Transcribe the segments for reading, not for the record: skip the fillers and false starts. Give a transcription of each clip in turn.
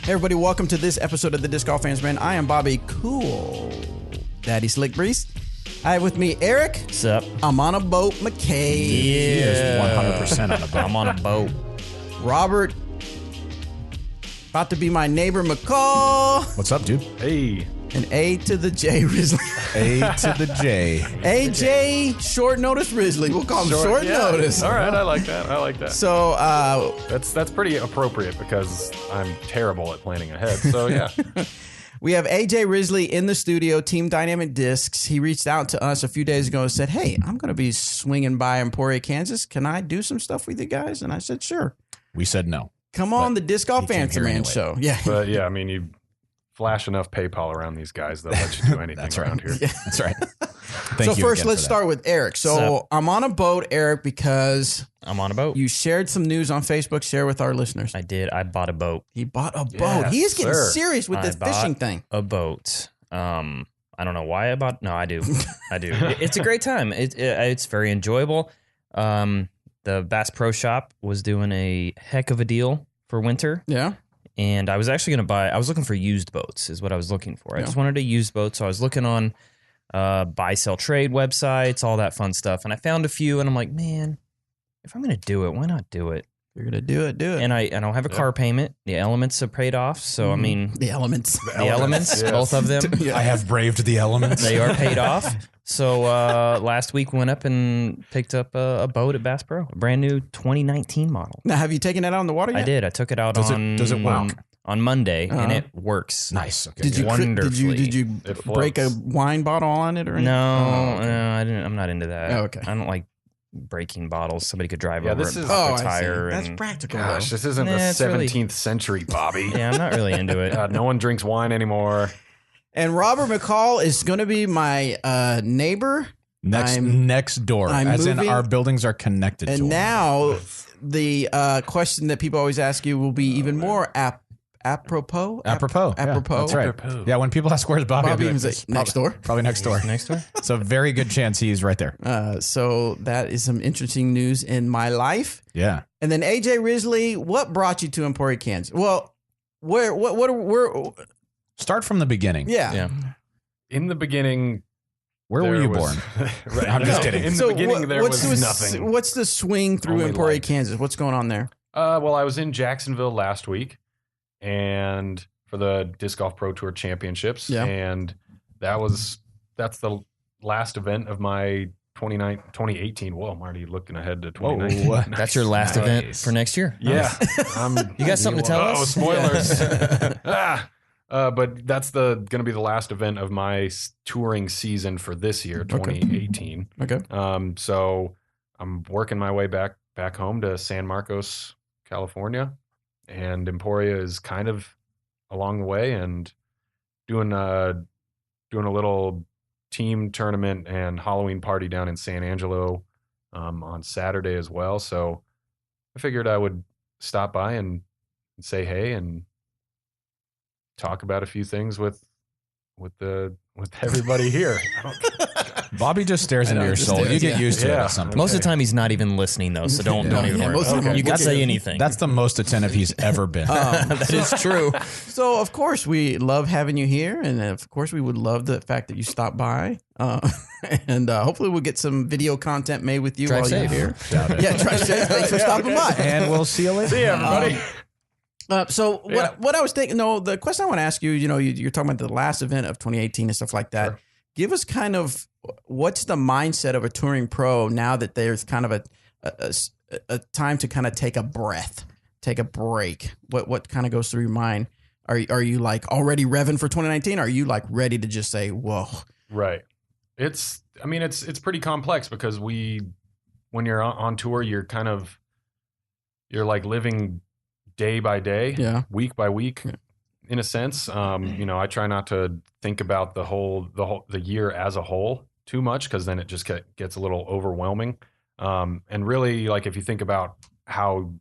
Hey everybody, welcome to this episode of the Disc Golf Fans Brand. I am Bobby Cool Daddy Slick Breeze. I have with me Eric. What's up? I'm on a boat, McKay. He is 100% on a boat. I'm on a boat. Robert. About to be my neighbor, McCall. What's up, dude? Hey. And A to the J, Risley. A to the J. AJ, short notice Risley. We'll call him short notice. All right, I like that. So, That's pretty appropriate because I'm terrible at planning ahead. So yeah. we have AJ Risley in the studio, Team Dynamic Discs. He reached out to us a few days ago and said, hey, I'm going to be swinging by Emporia, Kansas. Can I do some stuff with you guys? And I said, sure. We said no. Come on, the Disc Golf Fans Man anyway. show. Yeah. But yeah, I mean, you flash enough PayPal around these guys, they'll let you do anything around here. Yeah. That's right. So first, let's start with Eric. So I'm on a boat, Eric, because I'm on a boat. you shared some news on Facebook. Share with our listeners. I did. I bought a boat. He bought a boat. Yes, He is getting sir. serious with this fishing thing. A boat. I don't know why I bought. No, I do. I do. It's a great time. It's very enjoyable. The Bass Pro Shop was doing a heck of a deal for winter. Yeah. And I was actually going to I was looking for used boats is what I was looking for. I just wanted a used boat. So I was looking on buy, sell, trade websites, all that fun stuff. And I found a few and I'm like, man, if I'm going to do it, why not do it? You're going to do it. Do it. And I don't have a car payment. The elements have paid off. So, I mean, the elements. the elements, yes. both of them, I have braved the elements. they are paid off. So last week we went up and picked up a boat at Bass Pro, a brand new 2019 model. Now, have you taken that out on the water yet? I did. I took it out Does on it work? on Monday, and it works. Nice. Okay. Did you Wonderfully. did you It break a floats. wine bottle on it or anything? No, no, I didn't. I'm not into that. Oh, okay. I don't like breaking bottles. Somebody could drive Yeah, over this and is- pop Oh, a tire. I see. That's and, practical. Gosh, though. this isn't Nah, the it's really- 17th century, Bobby. yeah, I'm not really into it. God, no one drinks wine anymore. And Robert McCall is going to be my neighbor. Next door. I'm as moving- in our buildings are connected to And one now the question that people always ask you will be even more apropos. Apropos. Yeah, Apropos. that's right. Apropos. Yeah, when people ask where's Bobby, I'll Bobby be like, was like, "It's next door. Probably next door. Next door. So very good chance he's right there. So that is some interesting news in my life. Yeah. And then AJ Risley, what brought you to Emporia, Kansas? Well, where? Start from the beginning. Yeah. Yeah. In the beginning, Where were there you was- born? Right, I'm just no, kidding. In the So beginning, there what's was the, nothing. What's the swing through Only Emporia, light. Kansas? What's going on there? Well, I was in Jacksonville last week, and for the Disc Golf Pro Tour Championships, Yeah. and that's the last event of my 2018. Whoa, I'm already looking ahead to 2019. Whoa. That's your last event Nice. for next year. Yeah, You got something to tell us? spoilers. But that's going to be the last event of my touring season for this year, 2018. Okay. So I'm working my way back home to San Marcos, California, and Emporia is kind of along the way, and doing a little team tournament and Halloween party down in San Angelo on Saturday as well. So I figured I would stop by and say hey and talk about a few things with everybody here. Bobby just stares into your just soul. stares, You get yeah. used to it Yeah. at some point. Most of the time, he's not even listening, though. So don't even Yeah, worry. most of the time You I'm can say looking- anything. That's the most attentive he's ever been. that is true. So, of course, we love having you here. And, of course, we would love the fact that you stopped by. And hopefully we'll get some video content made with you Drive while safe. you're here. Doubt it. Yeah, drive safe. Thanks for stopping by. And we'll see you later. See ya, everybody. So what I was thinking, the question I want to ask you, you're talking about the last event of 2018 and stuff like that. Sure. Give us kind of what's the mindset of a touring pro now that there's kind of a time to kind of take a breath, take a break. What kind of goes through your mind? Are you like already revving for 2019? Are you like ready to just say, whoa? Right. It's pretty complex because when you're on tour, you're like living day by day, Yeah. week by week, in a sense. I try not to think about the year as a whole too much, because then it just gets a little overwhelming. And really, like, if you think about how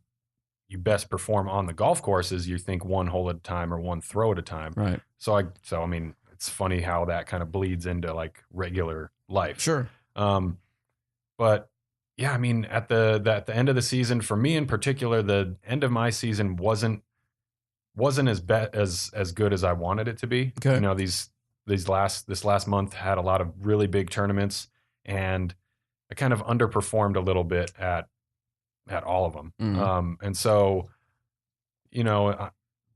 you best perform on the golf courses, you think one hole at a time or one throw at a time. Right. So I mean, it's funny how that kind of bleeds into like regular life. Sure. But yeah, I mean, at the end of the season, for me in particular, the end of my season wasn't wasn't as good as I wanted it to be. Okay. You know, this last month had a lot of really big tournaments, and I kind of underperformed a little bit at all of them. And so, you know,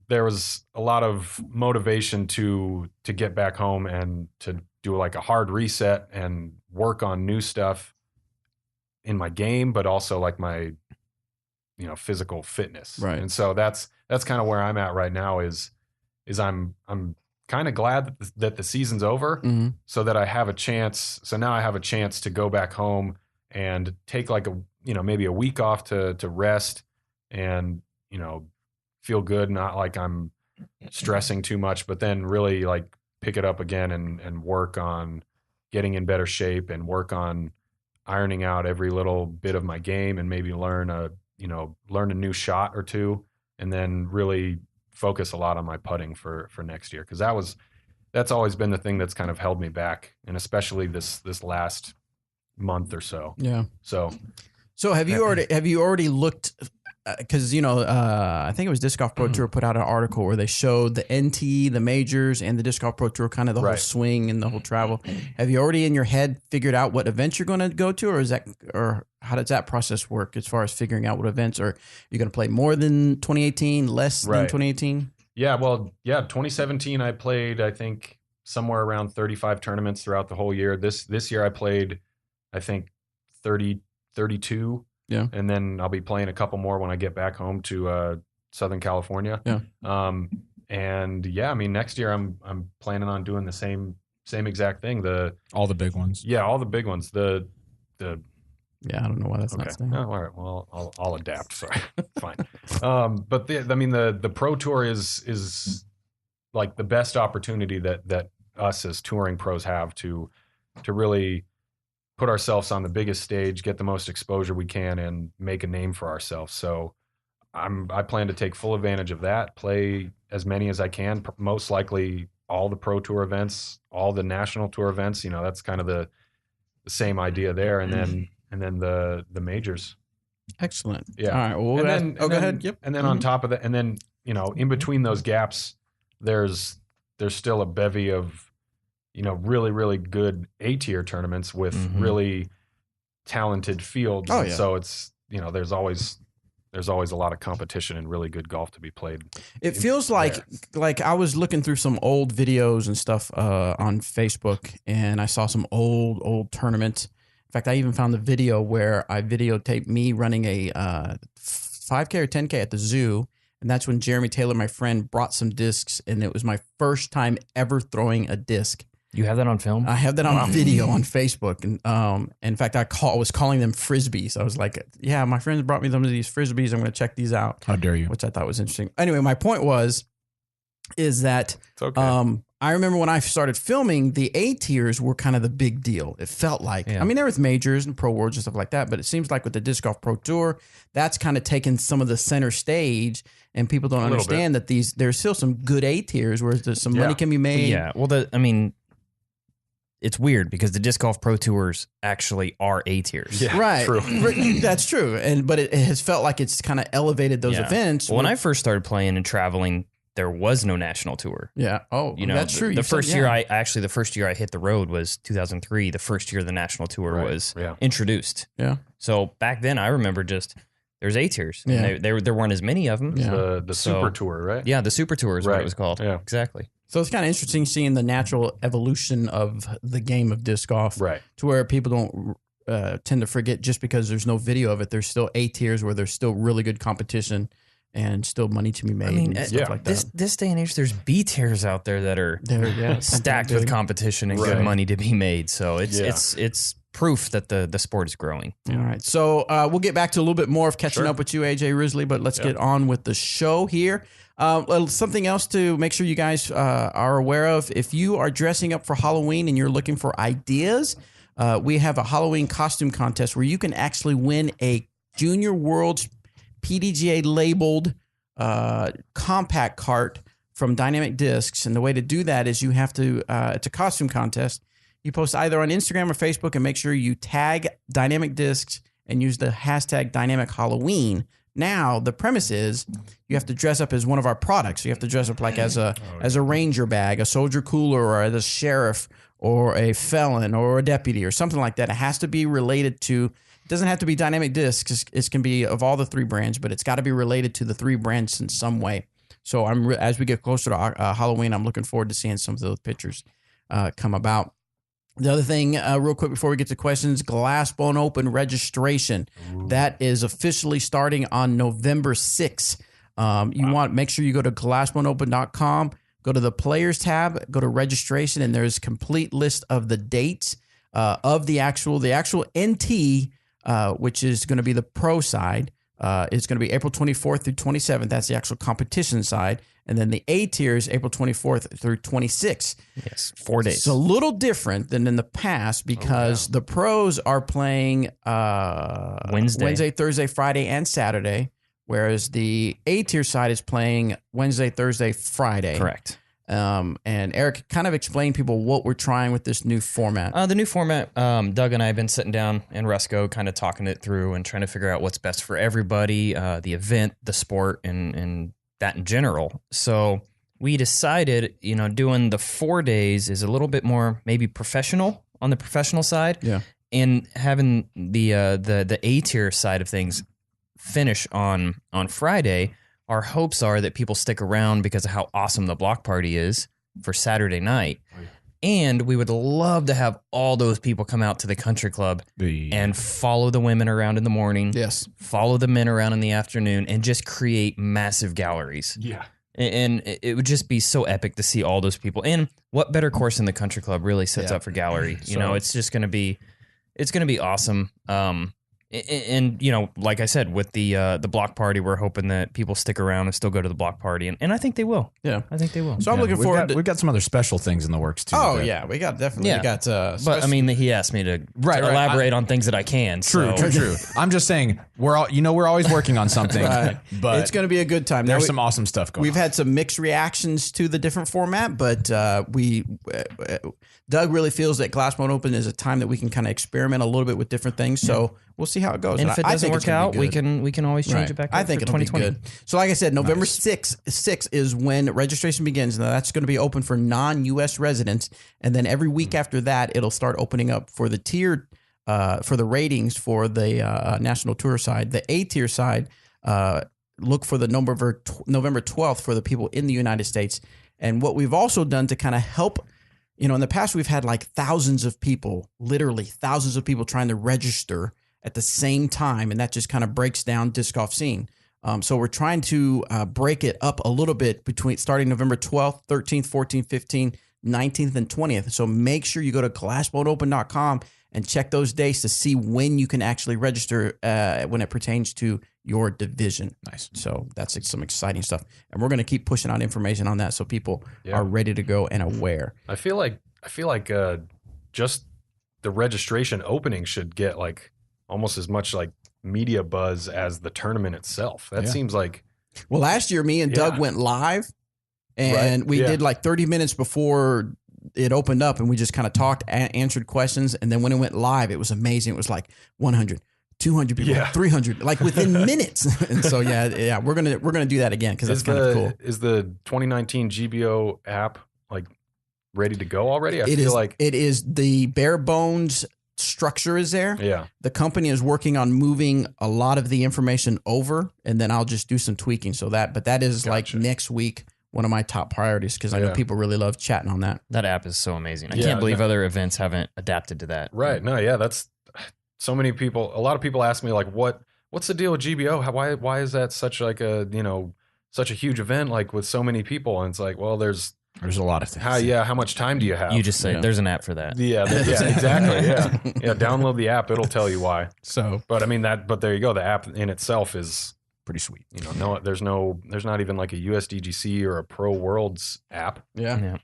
there was a lot of motivation to get back home and to do like a hard reset and work on new stuff in my game, but also like my, you know, physical fitness. Right. And so that's kind of where I'm at right now is I'm kind of glad that the season's over, so that I have a chance. So now I have a chance to go back home and take like maybe a week off to rest and, you know, feel good. Not like I'm stressing too much, but then really like pick it up again and work on getting in better shape and work on ironing out every little bit of my game and maybe learn a new shot or two, and then really focus a lot on my putting for next year. Cause that's always been the thing that's kind of held me back. And especially this last month or so. Yeah. So have you already looked, because I think it was Disc Golf Pro Tour put out an article where they showed the NT, the majors, and the Disc Golf Pro Tour, kind of the whole swing and the whole travel. Have you already in your head figured out what events you're going to go to, or how does that process work as far as figuring out what events? Or you're going to play more than 2018, less than 2018? Yeah, 2017 I played, I think, somewhere around 35 tournaments throughout the whole year. This year I played, I think, 32. Yeah. And then I'll be playing a couple more when I get back home to Southern California. Yeah. And yeah, I mean, next year I'm planning on doing the same exact thing. All the big ones. Yeah, all the big ones. Yeah, I don't know why that's not staying. Oh, all right. Well, I'll adapt. Sorry. Fine. But the Pro Tour is like the best opportunity that us as touring pros have to really put ourselves on the biggest stage, get the most exposure we can, and make a name for ourselves. So I plan to take full advantage of that, play as many as I can, most likely all the Pro Tour events, all the National Tour events. You know, that's kind of the same idea there. And then the majors. Excellent. Yeah. All right. Well, go ahead. Yep. And then on top of that, and then, you know, in between those gaps, there's still a bevy of, you know, really, really good A-tier tournaments with really talented fields. Oh, And yeah. so it's, you know, there's always a lot of competition and really good golf to be played. It feels like I was looking through some old videos and stuff on Facebook, and I saw some old tournaments. In fact, I even found the video where I videotaped me running a 5K or 10K at the zoo. And that's when Jeremy Taylor, my friend, brought some discs, and it was my first time ever throwing a disc. You have that on film? I have that on video on Facebook. And in fact, I was calling them Frisbees. I was like, yeah, my friends brought me some of these Frisbees. I'm going to check these out. How dare you? Which I thought was interesting. Anyway, my point is that It's okay. I remember when I started filming, the A tiers were kind of the big deal. It felt like, Yeah. I mean, there was majors and pro worlds and stuff like that, but it seems like with the Disc Golf Pro Tour, that's kind of taken some of the center stage, and people don't understand that there's still some good A tiers where there's some money can be made. Yeah. Well, it's weird because the Disc Golf Pro Tours actually are A tiers. Yeah, Right. True. That's true. But it has felt like it's kind of elevated those events. Well, when I first started playing and traveling, there was no national tour. Yeah. Oh, You know, that's true. The first year I hit the road was 2003. The first year the national tour was introduced. Yeah. So back then I remember there's A tiers. Yeah. And there weren't as many of them. Yeah. The Super Tour, right? Yeah, the Super Tour is what it was called. Yeah. Exactly. So it's kind of interesting seeing the natural evolution of the game of disc golf, Right. to where people don't tend to forget just because there's no video of it. There's still A tiers where there's still really good competition and still money to be made. I mean, and stuff like that. this day and age, there's B tiers out there that are stacked with competition and good money to be made. So it's proof that the sport is growing. All right. So we'll get back to a little bit more of catching up with you, AJ Risley, but let's get on with the show here. Something else to make sure you guys are aware of. If you are dressing up for Halloween and you're looking for ideas, we have a Halloween costume contest where you can actually win a Junior Worlds PDGA labeled compact cart from Dynamic Discs. And the way to do that is you have to, it's a costume contest. You post either on Instagram or Facebook and make sure you tag Dynamic Discs and use the hashtag Dynamic Halloween, Now the premise is you have to dress up as one of our products. You have to dress up like as a ranger bag, a soldier cooler, or as a sheriff, or a felon, or a deputy, or something like that. It has to be related to. It doesn't have to be Dynamic Discs. It can be of all the 3 brands, but it's got to be related to the 3 brands in some way. So as we get closer to Halloween, I'm looking forward to seeing some of those pictures come about. The other thing, real quick before we get to questions, Glassbone Open registration. Ooh. That is officially starting on November 6th. Make sure you go to glassboneopen.com, go to the players tab, go to registration, and there's a complete list of the dates of the actual NT, which is going to be the pro side. It's going to be April 24th through 27th. That's the actual competition side. And then the A tier is April 24th through 26th. Yes, 4 days. It's a little different than in the past because the pros are playing Wednesday, Thursday, Friday, and Saturday, whereas the A tier side is playing Wednesday, Thursday, Friday. Correct. And Eric, kind of explain people what we're trying with this new format. The new format, Doug and I have been sitting down in Resco kind of talking it through and trying to figure out what's best for everybody, the event, the sport, and that in general. So we decided, doing the 4 days is a little bit more maybe professional on the professional side. Yeah. And having the A tier side of things finish on Friday. Our hopes are that people stick around because of how awesome the block party is for Saturday night. Oh, yeah. And we would love to have all those people come out to the country club and follow the women around in the morning. Yes. Follow the men around in the afternoon and just create massive galleries. Yeah. And it would just be so epic to see all those people. And what better course than the country club really sets up for gallery? It's just going to be, awesome. And like I said, with the block party, we're hoping that people stick around and still go to the block party, and I think they will. Yeah, I think they will. So I'm looking forward. We've got some other special things in the works too. Oh yeah, we got. But I mean, he asked me to elaborate on things that I can. True. I'm just saying we're always working on something, but it's going to be a good time. There's some awesome stuff going on. We've had some mixed reactions to the different format, but Doug really feels that Glassbone Open is a time that we can kind of experiment a little bit with different things. So we'll see how it goes. And if it doesn't work out, we can always change it back. I think it'll be good. So like I said, November 6th is when registration begins. Now that's going to be open for non-U.S. residents, and then every week after that, it'll start opening up for the tier, for the ratings for the national tour side. The A tier side, look for the November 12th for the people in the United States. And what we've also done to kind of help. In the past, we've had like thousands of people, literally thousands of people trying to register at the same time. And that just kind of breaks down disc golf scene. So we're trying to break it up a little bit between starting November 12th, 13th, 14th, 15th, 19th, and 20th. So make sure you go to glassboneopen.com and check those dates to see when you can actually register when it pertains to your division. Nice. So that's some exciting stuff. And we're going to keep pushing out information on that so people are ready to go and aware. I feel like just the registration opening should get like almost as much like media buzz as the tournament itself. That seems like... Well, last year, me and Doug went live, and we did like 30 minutes before it opened up, and we just kind of talked, answered questions, and then when it went live, it was amazing. It was like 100, 200 people, 300, like within minutes. And so we're gonna do that again because that's kind of cool. Is the 2019 GBO app like ready to go already? I feel like it is. The bare bones structure is there. Yeah. The company is working on moving a lot of the information over, and then I'll just do some tweaking. But that is like next week. One of my top priorities because I know people really love chatting on that. That app is so amazing. I can't believe other events haven't adapted to that. Right. No, that's so many people. A lot of people ask me like, what's the deal with GBO? Why is that such like such a huge event like with so many people? And it's like, well, there's a lot of things. How much time do you have? You just say there's an app for that. Yeah, exactly. Yeah. Download the app. It'll tell you why. So, but I mean but there you go. The app in itself is pretty sweet. There's not even like a USDGC or a Pro Worlds app. Yeah.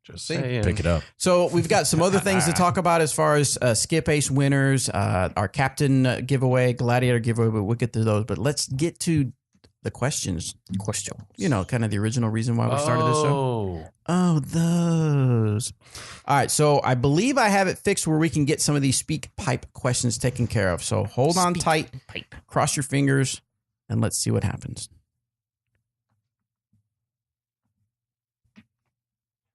Just saying. Pick it up. So we've got some other things to talk about as far as Skip Ace winners, our captain giveaway, gladiator giveaway, but we'll get to those. But let's get to the questions. Question. Kind of the original reason why we started this show. Oh, those. All right. So I believe I have it fixed where we can get some of these speak pipe questions taken care of. So hold on tight, cross your fingers, and let's see what happens.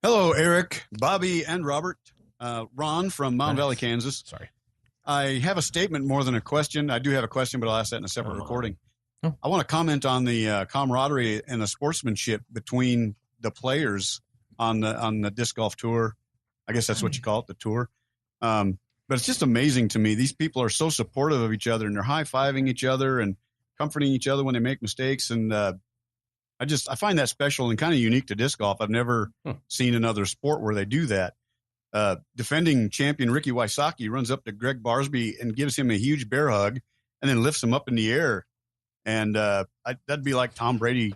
Hello, Eric, Bobby, and Robert. Ron from Mountain Valley, Kansas. Sorry. I have a statement more than a question. I do have a question, but I'll ask that in a separate recording. Oh. I want to comment on the camaraderie and the sportsmanship between the players on the disc golf tour. I guess that's what you call it, the tour. But it's just amazing to me. These people are so supportive of each other, and they're high-fiving each other and comforting each other when they make mistakes. And I find that special and kind of unique to disc golf. I've never seen another sport where they do that. Defending champion Ricky Wysocki runs up to Greg Barsby and gives him a huge bear hug and then lifts him up in the air. And that'd be like Tom Brady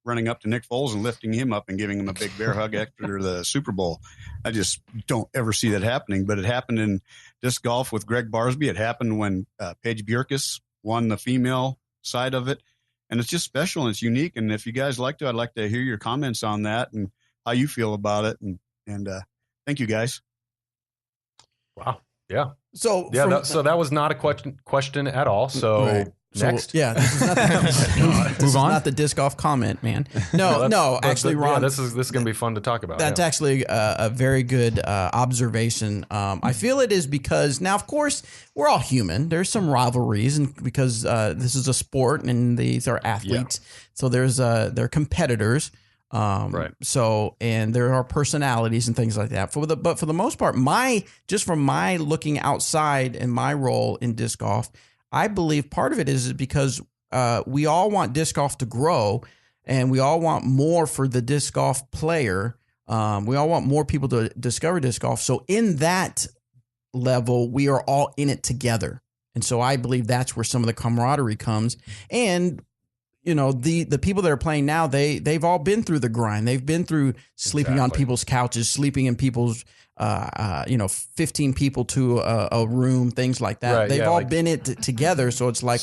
running up to Nick Foles and lifting him up and giving him a big bear hug after the Super Bowl. I just don't ever see that happening. But it happened in disc golf with Greg Barsby. It happened when Paige Bjerkes won the female side of it. And it's just special and it's unique. And if you guys like to, I'd like to hear your comments on that and how you feel about it. And thank you, guys. Wow. Yeah. So so that was not a question at all. So right. next. So, this is not this is not the disc golf comment, man. No, actually, Ron. This is going to be fun to talk about. That's actually a very good observation. I feel it is because now, of course, we're all human. There's some rivalries, and because this is a sport and these are athletes, so they're competitors. Right. So, and there are personalities and things like that. But for the most part, just from my looking outside and my role in disc golf, I believe part of it is because we all want disc golf to grow, and we all want more for the disc golf player. We all want more people to discover disc golf. So in that level, we are all in it together. And so I believe that's where some of the camaraderie comes. And the people that are playing now, they've all been through the grind. They've been through sleeping on people's couches, sleeping in people's 15 people to a room, things like that. Right, they've all been it together. So it's like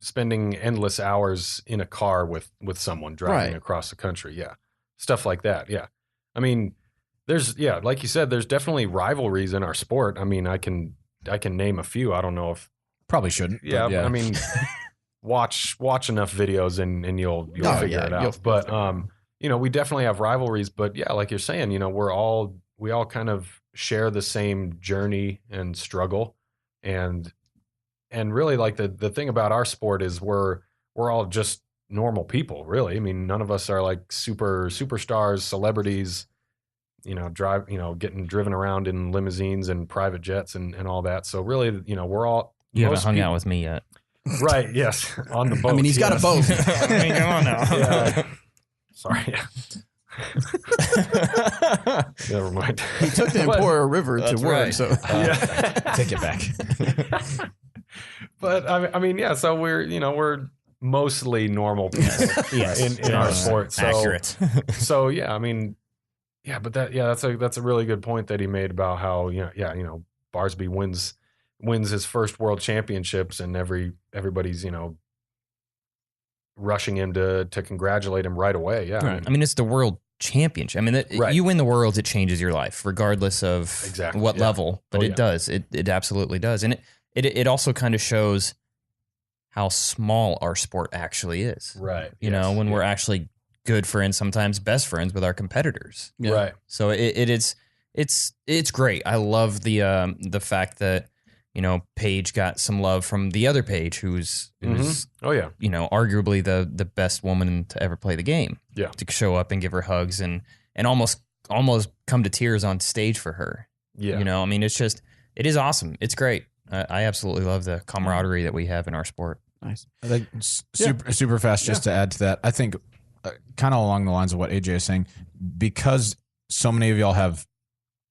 spending endless hours in a car with someone driving across the country. Yeah. Stuff like that. Yeah. I mean, like you said, there's definitely rivalries in our sport. I mean, I can name a few. I don't know if probably shouldn't. Yeah. I mean, watch enough videos and you'll figure it out. But, we definitely have rivalries, but yeah, like you're saying, we all kind of share the same journey and struggle. And really, like the thing about our sport is we're all just normal people, really. I mean, none of us are like superstars, celebrities, getting driven around in limousines and private jets and all that. So really, we're all, you haven't hung out with me yet. Right. Yes. On the boat. I mean, he's got a boat. I mean, come on now. Yeah. Sorry. Never mind. He took the Emporia River to work. Right. So take it back. But I mean, yeah. So we're mostly normal people in our sport. So, accurate. So yeah, I mean, yeah, but that's a really good point that he made about how Barsby wins his first world championships and everybody's rushing him to congratulate him right away. Yeah. Right. I mean, it's the world championship. I mean, you win the world, it changes your life regardless of what level, but it does. It absolutely does. And it also kind of shows how small our sport actually is. Right. When we're actually good friends, sometimes best friends with our competitors. Yeah. Right. So it's great. I love the fact that Paige got some love from the other Paige, who's arguably the best woman to ever play the game. Yeah, to show up and give her hugs and almost come to tears on stage for her. Yeah, I mean, it is awesome. It's great. I absolutely love the camaraderie that we have in our sport. Nice. I think super fast. Just to add to that, I think kind of along the lines of what AJ is saying, because so many of y'all have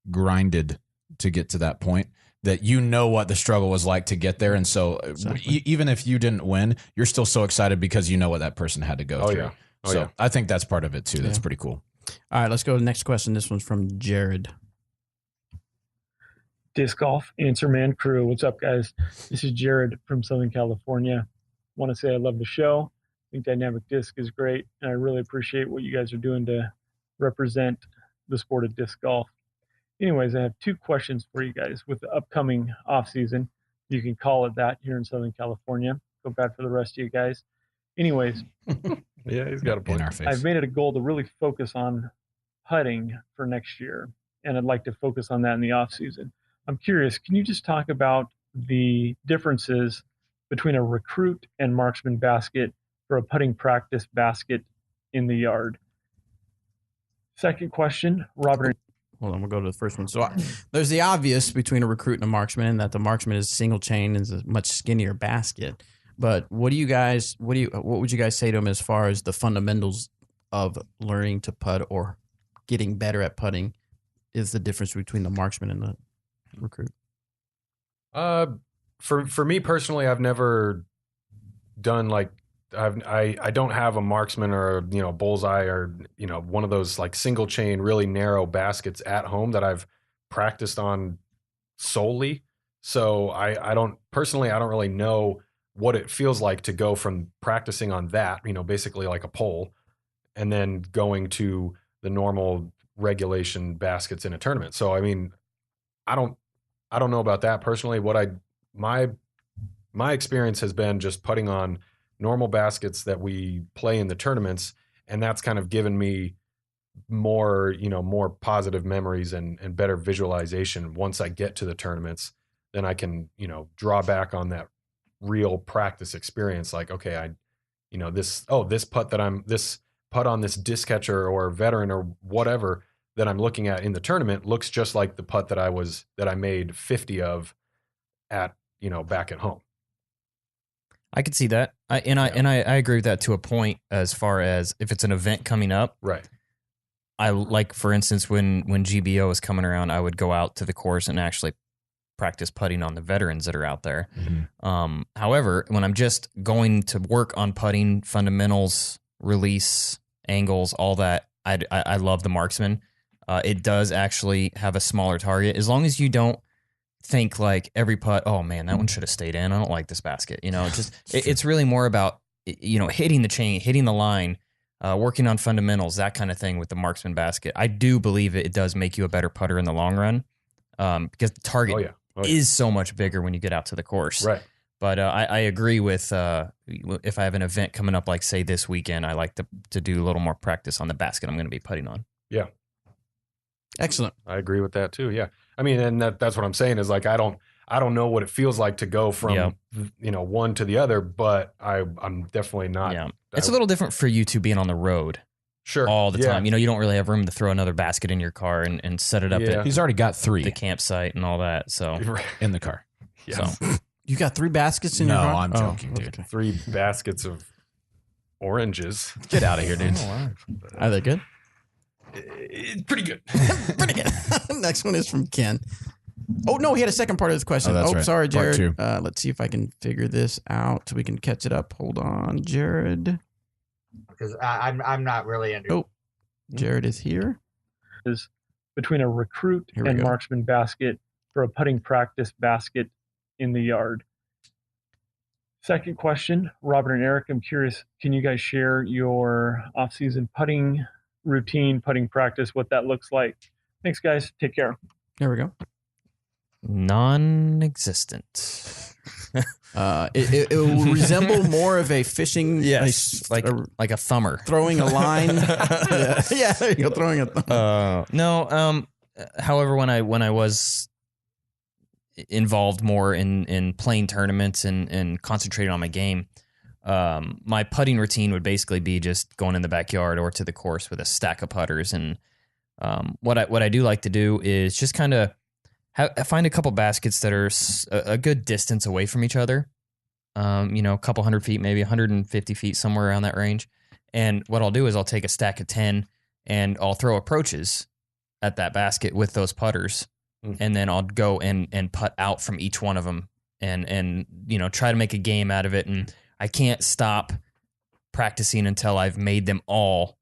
grinded to get to that point, that what the struggle was like to get there. And so even if you didn't win, you're still so excited because you know what that person had to go through. Yeah. I think that's part of it too. That's pretty cool. All right, let's go to the next question. This one's from Jared. Disc Golf Answer Man crew. What's up, guys? This is Jared from Southern California. want to say I love the show. I think Dynamic Disc is great, and I really appreciate what you guys are doing to represent the sport of disc golf. Anyways, I have 2 questions for you guys. With the upcoming off season, you can call it that here in Southern California. Feel bad for the rest of you guys. Anyways, Yeah, he's got a In point. our face. I've made it a goal to really focus on putting for next year, and I'd like to focus on that in the off season. I'm curious, can you just talk about the differences between a recruit and marksman basket for a putting practice basket in the yard? Second question, Robert. Hold on, we'll go to the first one. So there's the obvious between a recruit and a marksman, in that the marksman is single chain and is a much skinnier basket. But what would you guys say to him as far as the fundamentals of learning to putt or getting better at putting is the difference between the marksman and the recruit? For me personally, I've never done like I don't have a marksman or bullseye or one of those like single chain really narrow baskets at home that I've practiced on solely. So I don't really know what it feels like to go from practicing on that, basically like a pole, and then going to the normal regulation baskets in a tournament. So I mean, I don't know about that personally. My experience has been just putting on normal baskets that we play in the tournaments, and that's kind of given me more positive memories and better visualization once I get to the tournaments. Then I can draw back on that real practice experience. Like, okay, this putt on this disc catcher or veteran or whatever that I'm looking at in the tournament looks just like the putt that I made 50 of at back at home. I could see that. I agree with that to a point, as far as if it's an event coming up. Right. I like, for instance, when GBO is coming around, I would go out to the course and actually practice putting on the veterans that are out there. Mm-hmm. However, when I'm just going to work on putting fundamentals, release, angles, all that, I love the marksman. It does actually have a smaller target, as long as you don't think like every putt, oh man, that one should have stayed in. I don't like this basket. It's really more about hitting the chain, hitting the line, working on fundamentals, that kind of thing with the marksman basket. I do believe it does make you a better putter in the long run, because the target is so much bigger when you get out to the course. Right. But I agree with if I have an event coming up, like say this weekend, I like to do a little more practice on the basket I'm going to be putting on. Yeah. Excellent. I agree with that too. Yeah. I mean, and that's what I'm saying is like, I don't know what it feels like to go from, one to the other, but I'm definitely not. Yeah. It's a little different for you two being on the road. Sure. All the time. You don't really have room to throw another basket in your car and set it up at He's already got 3 the campsite and all that. So in the car. Yeah. So You got 3 baskets in your car? No, I'm joking, dude. Okay. 3 baskets of oranges. Get out of here, dude. Are they good? It's pretty good. Pretty good. Next one is from Ken. Oh, no, he had a second part of this question. Oh, that's right. Sorry, Part Jared. 2. Let's see if I can figure this out so we can catch it up. Hold on, Jared. Because I'm not really into. Oh, Jared is here. Is between a recruit Here we and go. marksman basket for a putting practice basket in the yard. Second question, Robert and Eric, I'm curious, can you guys share your off-season putting routine, putting practice, what that looks like? Thanks, guys. Take care. Here we go. non-existent. It will resemble more of a fishing, like a thumber. throwing a line. yeah, there you go, throwing a thumb. No. However, when I was involved more in playing tournaments and concentrating on my game, my putting routine would basically be just going in the backyard or to the course with a stack of putters. And what I do like to do is just kind of find a couple baskets that are a good distance away from each other. A couple 100 feet, maybe 150 feet, somewhere around that range. And what I'll do is I'll take a stack of 10 and I'll throw approaches at that basket with those putters. And then I'll go and putt out from each one of them and try to make a game out of it. And I can't stop practicing until I've made them all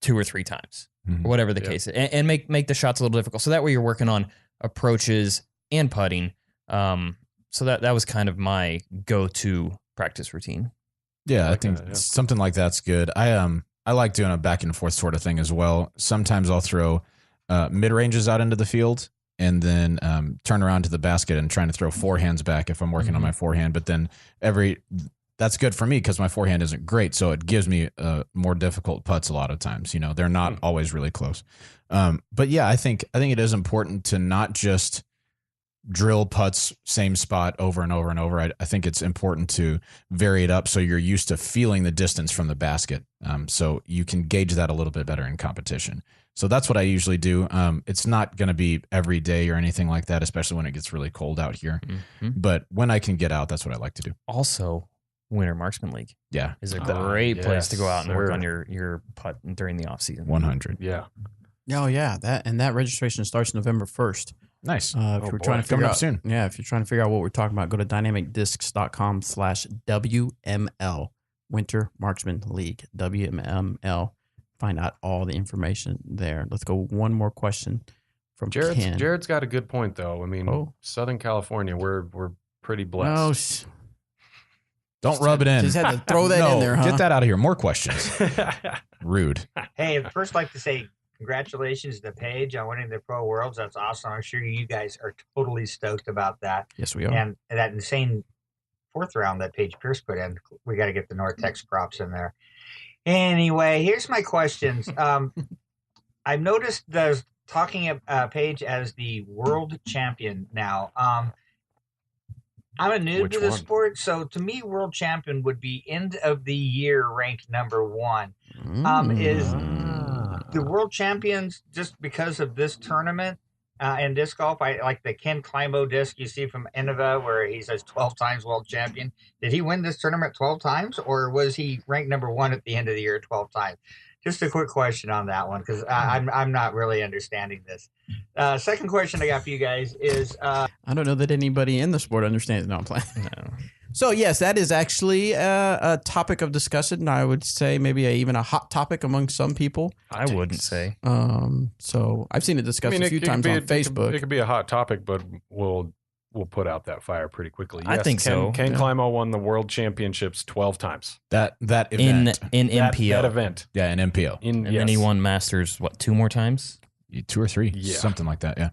2 or 3 times, or whatever the case is, and make the shots a little difficult. So that way you're working on approaches and putting. So that was kind of my go-to practice routine. Yeah, I Like think that, yeah. something like that's good. I like doing a back and forth sort of thing as well. Sometimes I'll throw mid ranges out into the field and then turn around to the basket and trying to throw forehands back if I'm working on my forehand. But then that's good for me because my forehand isn't great, so it gives me more difficult putts a lot of times. They're not always really close. But yeah, I think it is important to not just drill putts same spot over and over and over. I think it's important to vary it up so you're used to feeling the distance from the basket, so you can gauge that a little bit better in competition. So that's what I usually do. It's not going to be every day or anything like that, especially when it gets really cold out here. But when I can get out, that's what I like to do. Also, Winter Marksman League Yeah, is a great place to go out and yes, work sir. on your putt during the off season. 100. Yeah. Oh yeah, that registration starts November 1st. Nice. If you're boy. trying to figure Coming up out soon. Yeah, if you're trying to figure out what we're talking about, go to dynamicdiscs.com/WML, Winter Marksman League, WML. Find out all the information there. Let's go one more question from Ken. Jared's got a good point though. I mean, Southern California, we're pretty blessed. Don't rub it in. Just had to throw that in there, huh? Get that out of here. More questions. Rude. Hey, I'd first like to say congratulations to Paige on winning the Pro Worlds. That's awesome. I'm sure you guys are totally stoked about that. Yes, we are. And that insane fourth round that Paige Pierce put in, we got to get the Nortex props in there. Anyway, here's my questions. I've noticed there's talking of Paige as the world champion now. I'm a noob Which to the one? sport, so to me, world champion would be end of the year ranked number one. Is the world champions just because of this tournament in disc golf? I like the Ken Climo disc you see from Innova where he says 12 times world champion. Did he win this tournament 12 times, or was he ranked number one at the end of the year 12 times? Just a quick question on that one because I'm not really understanding this. Second question I got for you guys is I don't know that anybody in the sport understands. No, I'm playing. No. So yes, that is actually a topic of discussion. I would say maybe even a hot topic among some people. I wouldn't say. So I've seen it discussed a few times on Facebook. It could be a hot topic, but we'll put out that fire pretty quickly. I think so. Ken Yeah. Climo won the world championships 12 times. That event. In That MPO. event. Yeah, an MPO. And then he won Masters, 2 more times? 2 or 3. Yeah. Something like that, yeah.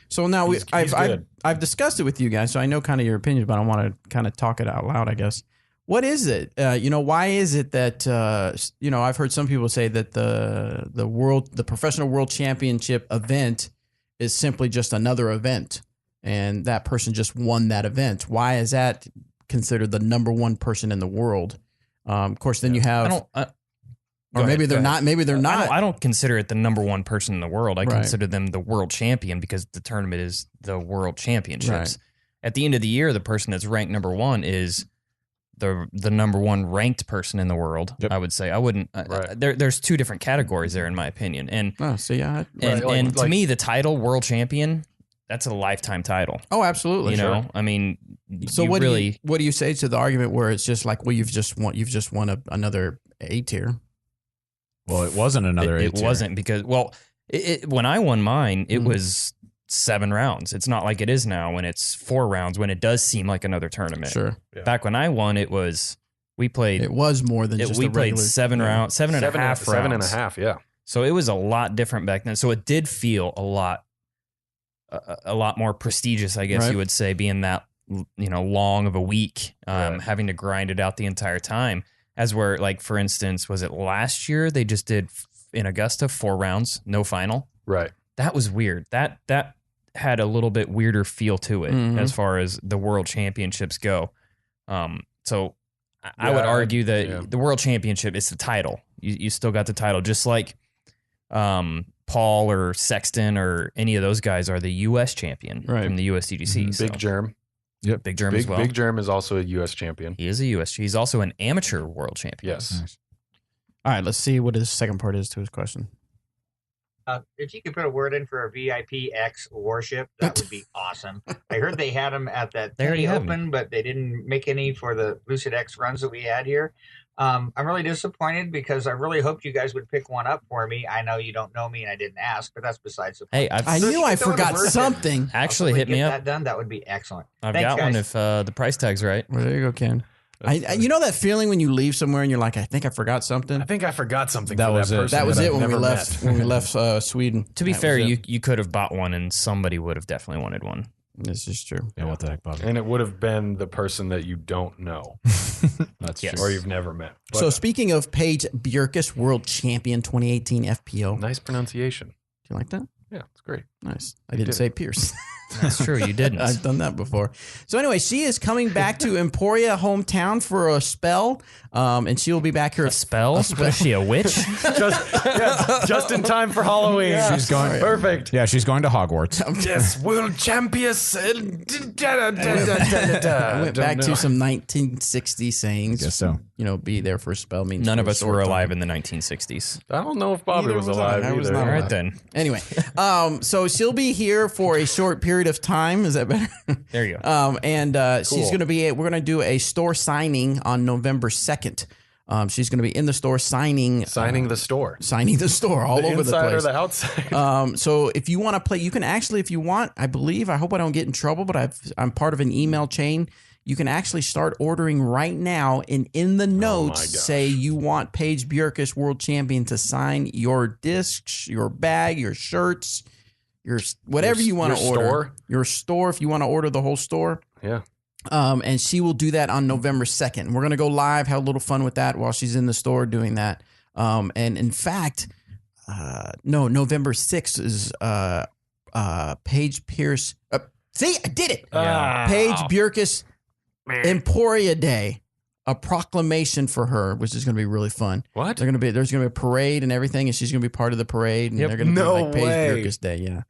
So now He's good. I've discussed it with you guys, so I know kind of your opinions, but I want to kind of talk it out loud, I guess. What is it? Why is it that I've heard some people say that the professional world championship event is simply just another event, and that person just won that event. Why is that considered the number one person in the world? Of course, then you have. Maybe they're not. Maybe they're not. I don't consider it the number one person in the world. I Right. consider them the world champion because the tournament is the world championships. Right. At the end of the year, the person that's ranked number one is the number one ranked person in the world. Yep. I would say. I wouldn't. Right. There's 2 different categories there, in my opinion. And Oh, so yeah. and to me, the title world champion, that's a lifetime title. Oh, absolutely. You know, I mean, So you what really do you say to the argument where it's just like, well, you've just won another A tier? Well, it wasn't another it 8 wasn't because when I won mine, it was 7 rounds. It's not like it is now when it's 4 rounds when it does seem like another tournament. Sure. Yeah. Back when I won, it was we played It was more than just we a played regular 7 rounds, seven and a half rounds. 7 and a half, yeah. So it was a lot different back then. So it did feel a lot more prestigious, I guess Right. you would say, being that long of a week, Right. having to grind it out the entire time. As where, like, for instance, was it last year they just did in Augusta 4 rounds, no final? Right. That was weird. That had a little bit weirder feel to it Mhm. as far as the world championships go. So I Yeah, would argue that yeah. the world championship is the title. You still got the title, just like Paul or Sexton or any of those guys are the U.S. champion Right. from the USDGC. So Big Germ. Big Germ as well. Big Germ is also a U.S. champion. He is a U.S. He's also an amateur world champion. Yes. Nice. All right, let's see what his second part is to his question. if you could put a word in for a VIP X warship, that would be awesome. I heard they had them at that They already Penny have 'em. Open, but they didn't make any for the Lucid X runs that we had here. I'm really disappointed because I really hoped you guys would pick one up for me. I know you don't know me and I didn't ask, but that's besides the point. Hey, I So if knew you I could throw in a forgot word in, something. actually hopefully hit me get up. that done. That would be excellent. I've Thanks, got one guys. if the price tag's right. Well, there you go, Ken. You know that feeling when you leave somewhere and you're like, I think I forgot something. I think I forgot something. That for was that it. person That was I've it when we never left. met. When we left Sweden. To be That fair, was it. you could have bought one and somebody would have definitely wanted one. This is true. Yeah, what the heck, Bobby? And it would have been the person that you don't know That's Yes. true. or you've never met. But So speaking of Paige Bjerkes, world champion 2018 FPO. nice pronunciation. Do you like that? Yeah, it's great. Nice. I didn't did. say Pierce. That's true. You didn't. I've done that before. So anyway, she is coming back to Emporia hometown for a spell, and she will be back here. A spell? What is she, a witch? just in time for Halloween. She's going. Perfect. Yeah, she's going to Hogwarts. Yes, world champions. I went back to some 1960 sayings. Guess so. You know, be there for a spell means None for of a us short were time. alive in the 1960s. I don't know if Bobby Neither was was alive I. I was either. not All alive. right, then. Anyway, so she'll be here for a short period of time. Is that better? There you go. And she's Cool. going to be. We're going to do a store signing on November 2nd. She's going to be in the store signing the store. signing the store all The over the inside place. or the outside? So if you want to play, you can actually, if you want, I hope I don't get in trouble, but I'm part of an email chain. You can actually start ordering right now, and in the notes gosh. say you want Paige Bjerkes, world champion, to sign your discs, your bag, your shirts, your whatever you want to your order. store? Your store, if you want to order the whole store. Yeah. And she will do that on November 2nd. We're going to go live, have a little fun with that while she's in the store doing that. And in fact, November 6th is Paige Pierce. See, I did it. Yeah. Paige Bjerkes Emporia Day, a proclamation for her, which is going to be really fun. What? There's going to be a parade and everything, and she's going to be part of the parade. And Yep. they're going to No be like Paige way. Bjerkes Day. Yeah.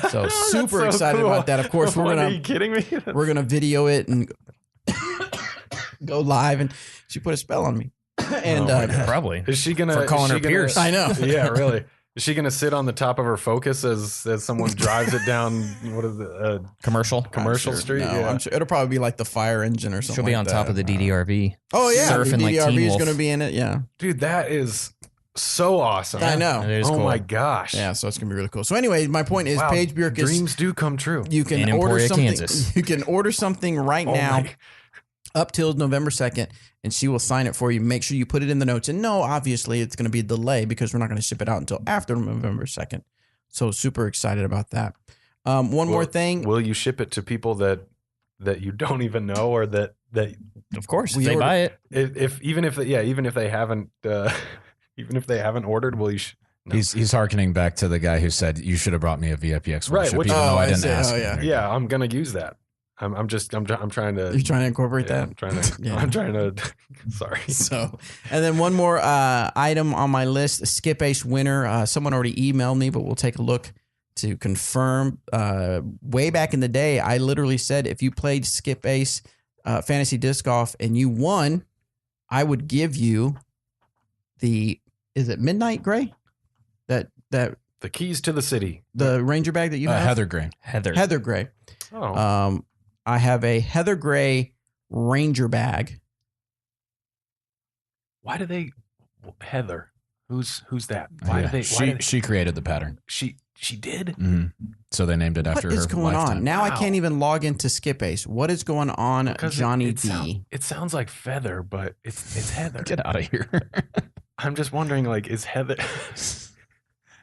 So That's super so excited cool. about that. Of course, What, are you kidding me? we're gonna video it and go live. And she put a spell on me. And Oh my God. Probably. Is she gonna For calling is she her gonna- Pierce. I know. Yeah, really. Is she gonna sit on the top of her Focus as someone drives it down? What is it? Commercial. Commercial Sure. Street? No, Yeah. I'm sure it'll probably be like the fire engine or something. She'll be on like top that. of the DDRV. Oh yeah, surfing the like DDRV Teen is Wolf. going to be in it. Yeah, Dude, that is so awesome. I know. It is Oh cool. my gosh. Yeah, so it's going to be really cool. So anyway, my point is, Wow, Paige Bjerkes, dreams do come true. you can In order Emporia, something. Kansas. You can order something right Oh now my- up till November 2nd, and she will sign it for you. Make sure you put it in the notes. And no, obviously, it's going to be a delay because we're not going to ship it out until after November 2nd. So super excited about that. One more thing. Will you ship it to people that you don't even know, or that Of course. We If they ordered- buy it. even if they haven't even if they haven't ordered, will you? No. He's hearkening back to the guy who said you should have brought me a VIPX Right, worship, which- even though I didn't see. ask. Oh, yeah. Yeah, I'm gonna use that. I'm trying to. You're trying to incorporate yeah, that? I'm trying to. Yeah. I'm trying to. Sorry. So, and then one more item on my list, Skip Ace winner. Someone already emailed me, but we'll take a look to confirm. Way back in the day, I literally said if you played Skip Ace Fantasy Disc Golf and you won, I would give you is it Midnight Gray? That The keys to the city. the Ranger bag that you have? Heather Gray. Heather Gray. Oh, I have a Heather Gray Ranger bag. why do they? Heather, who's that? Why Yeah. do they? She created the pattern. She did. So they named it after What is her. going lifetime. on? Now I Wow. can't even log into Skip Ace. What is going on, Because Johnny it D? It sounds like feather, but it's Heather. Get out of here. I'm just wondering, like, is Heather?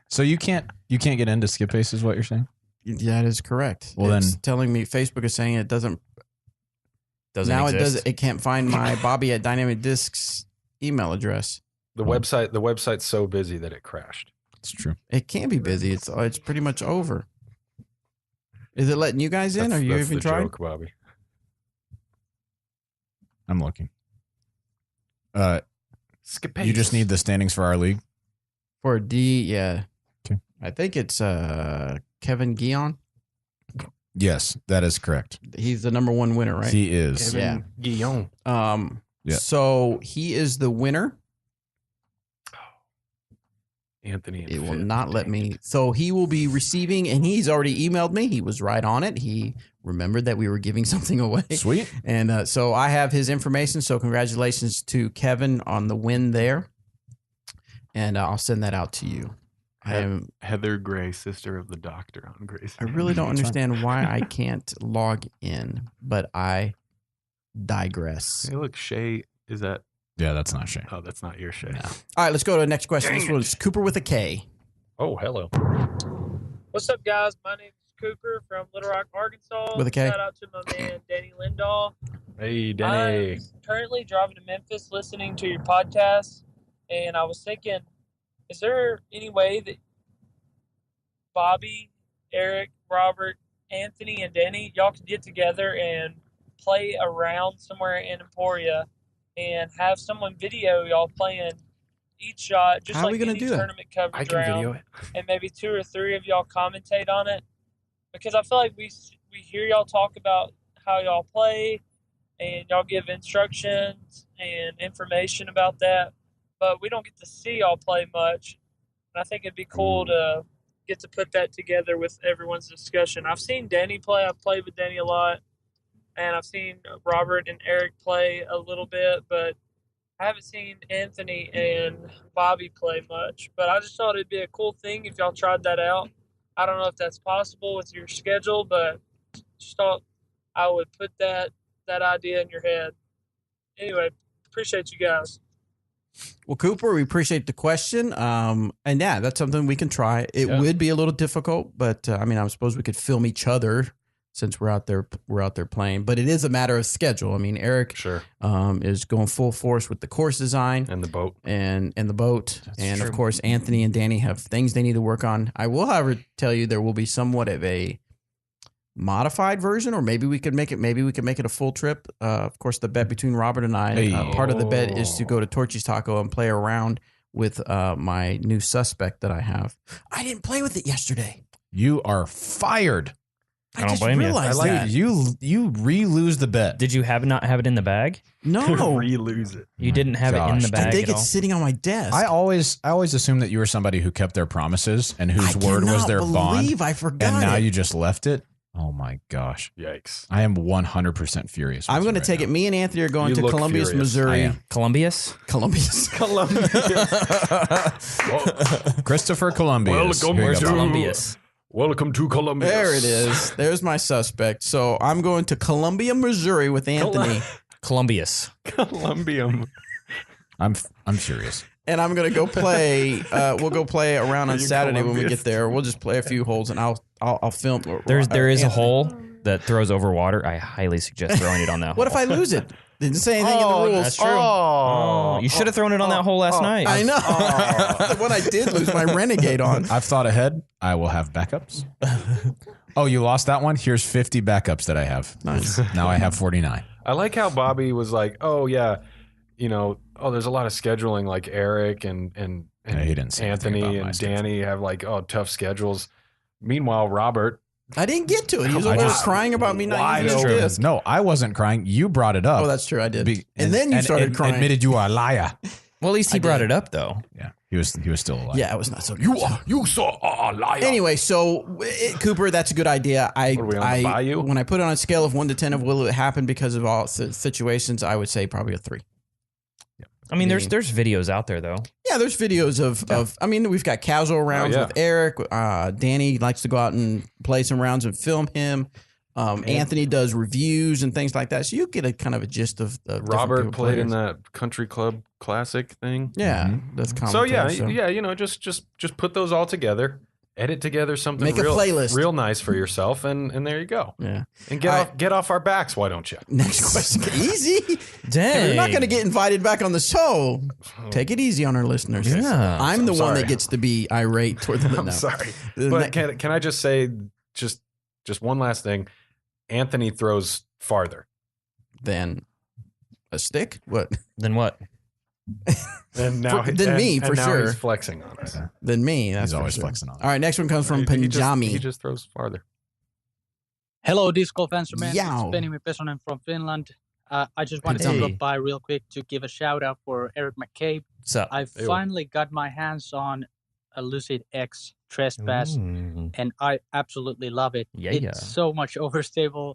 So you can't get into Skip Ace, is what you're saying? That is correct. Well, it's then- telling me Facebook is saying it doesn't. Doesn't Now exist. it can't find my Bobby at Dynamic Discs email address. The website's so busy that it crashed. It's true. It can be busy. It's pretty much over. Is it letting you guys in? Are you That's even the trying? joke, Bobby? I'm looking. Skip You just need the standings for our league. For D, yeah. Okay. I think it's Kevin Guion. Yes, that is correct. He's the number one winner, right? He is. Yeah. Guillaume. Yeah. So he is the winner. Anthony. and It will Fitz. not let me. So he will be receiving, and he's already emailed me. He was right on it. He remembered that we were giving something away. Sweet. And so I have his information. So congratulations to Kevin on the win there. And I'll send that out to you. I am. Heather Gray, sister of the doctor on Grace. I really don't That's fine. understand why I can't log in, but I digress. Hey, look, Shay, is that? Yeah, that's not Shay. Oh, that's not your Shay. No. All right, let's go to the next question. This one's Cooper with a K. Oh, hello. What's up, guys? My name is Cooper from Little Rock, Arkansas. With a K. Shout out to my man, Danny Lindahl. Hey, Danny. I'm currently driving to Memphis listening to your podcast, and I was thinking, is there any way that Bobby, Eric, Robert, Anthony, and Danny, y'all can get together and play around somewhere in Emporia and have someone video y'all playing each shot, just How are like we gonna any do that? tournament coverage I can video round, it. and maybe 2 or 3 of y'all commentate on it? Because I feel like we hear y'all talk about how y'all play, and y'all give instructions and information about that, but we don't get to see y'all play much. And I think it'd be cool to get to put that together with everyone's discussion. I've seen Danny play. I've played with Danny a lot, and I've seen Robert and Eric play a little bit, but I haven't seen Anthony and Bobby play much. But I just thought it'd be a cool thing if y'all tried that out. I don't know if that's possible with your schedule, but just thought I would put that idea in your head. Anyway, appreciate you guys. Well, Cooper, we appreciate the question. And yeah, that's something we can try. It would be a little difficult, but I mean, I suppose we could film each other since we're out there playing. But it is a matter of schedule. I mean, Eric is going full force with the course design And the boat. and the boat, and true. of course, Anthony and Danny have things they need to work on. I will, however, tell you there will be somewhat of a modified version, or maybe we could make it a full trip. Of course, the bet between Robert and I, part of the bet is to go to Torchy's Taco and play around with my new suspect that I have. I didn't play with it yesterday. You are fired. I don't just blame you. realized that. You re-lose the bet. Did you not have it in the bag? No, Re-lose it. You didn't have it in gosh. the bag I think at all? it's sitting on my desk. I always assumed that you were somebody who kept their promises and whose word was their bond. I forgot And now it. you just left it. Oh my gosh. Yikes. I am 100% furious. I'm going to take it. Me and Anthony are going You to look Columbus, furious. Missouri. I am. Columbius? Columbus. Christopher Columbus. Welcome Here you Where's go. Columbius? Welcome to Columbus. There it is. There's my suspect. So I'm going to Columbia, Missouri with Anthony, Columbius. Columbium. I'm furious. and I'm going to go play. We'll go play around on you Saturday when we Columbius? get there. We'll just play a few holes, and I'll film. There is a Anthony. hole that throws over water. I highly suggest throwing it on that hole. What if I lose it? Didn't say anything in the rules. That's true. Oh, you should have thrown it on that hole last night. I know. The one I did lose my Renegade on. I've thought ahead. I will have backups. Oh, you lost that one? Here's 50 backups that I have. Nice. Now I have 49. I like how Bobby was like, oh, yeah, there's a lot of scheduling, like Eric and Yeah, he didn't say anything Anthony about my and schedule. Danny have like, tough schedules. Meanwhile, Robert, I didn't get to it. He was I over there just- crying about me not Why using his don't- disc. No, I wasn't crying. You brought it up. Oh, that's true. I did. Be- and then you started crying. Admitted you are a liar. Well, at least he brought it up, though. Yeah, he was still alive. Yeah, it was not so good. you saw a liar. Anyway, so Cooper, that's a good idea. What are we on the bayou? When I put it on a scale of 1 to 10 of will it happen because of all situations, I would say probably a 3. I mean, there's videos out there, though. Yeah, there's videos of I mean, we've got casual rounds yeah. with Eric. Danny likes to go out and play some rounds and film him. Anthony does reviews and things like that. So you get a kind of a gist of different Robert people played in players. that country club classic thing. Yeah, that's So yeah, commentary, just put those all together, edit together something Make a playlist. real nice for yourself, and there you go. Yeah. And All right. get off our backs, why don't you? Next question. Easy. Dang. You're not going to get invited back on the show. Take it easy on our listeners. Yeah. I'm the one sorry. that gets to be irate toward the I'm no. sorry, The but can I just say just one last thing? Anthony throws farther. Then a stick? What? Then what? And now Than me, for now sure. He's flexing on us. Then me. That's He's for always sure. flexing on. All right, next one comes from He Panjami. just throws farther. Hello, Disc Golf Answerman. Yow. It's Benjamin Pesonen from Finland. I just wanted Hey. to drop by real quick to give a shout out for Eric McCabe. What's up? I Ew. finally got my hands on a Lucid X Trespass, Ooh. and I absolutely love it. Yeah, it's yeah. so much overstable,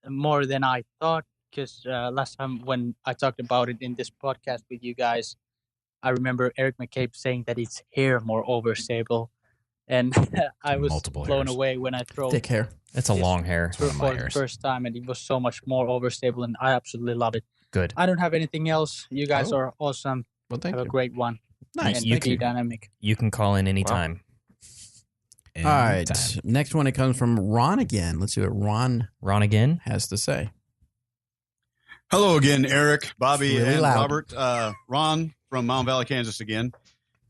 more than I thought. Because last time when I talked about it in this podcast with you guys, I remember Eric McCabe saying that it's here more overstable. and I was Multiple blown hairs. away when I throw Thick hair. It's a long hair. It's one of my for the hairs. first time, and it was so much more overstable, and I absolutely love it. Good. I don't have anything else. You guys Oh. are awesome. Well, thank Have you. a great one. Nice. And You be can- dynamic. You can call in anytime. All right. Anytime. Next one, it comes from Ron again. Let's see what Ron Ron again. has to say. Hello again, Eric, Bobby, Really and loud. Robert. Ron from Mountain Valley, Kansas again.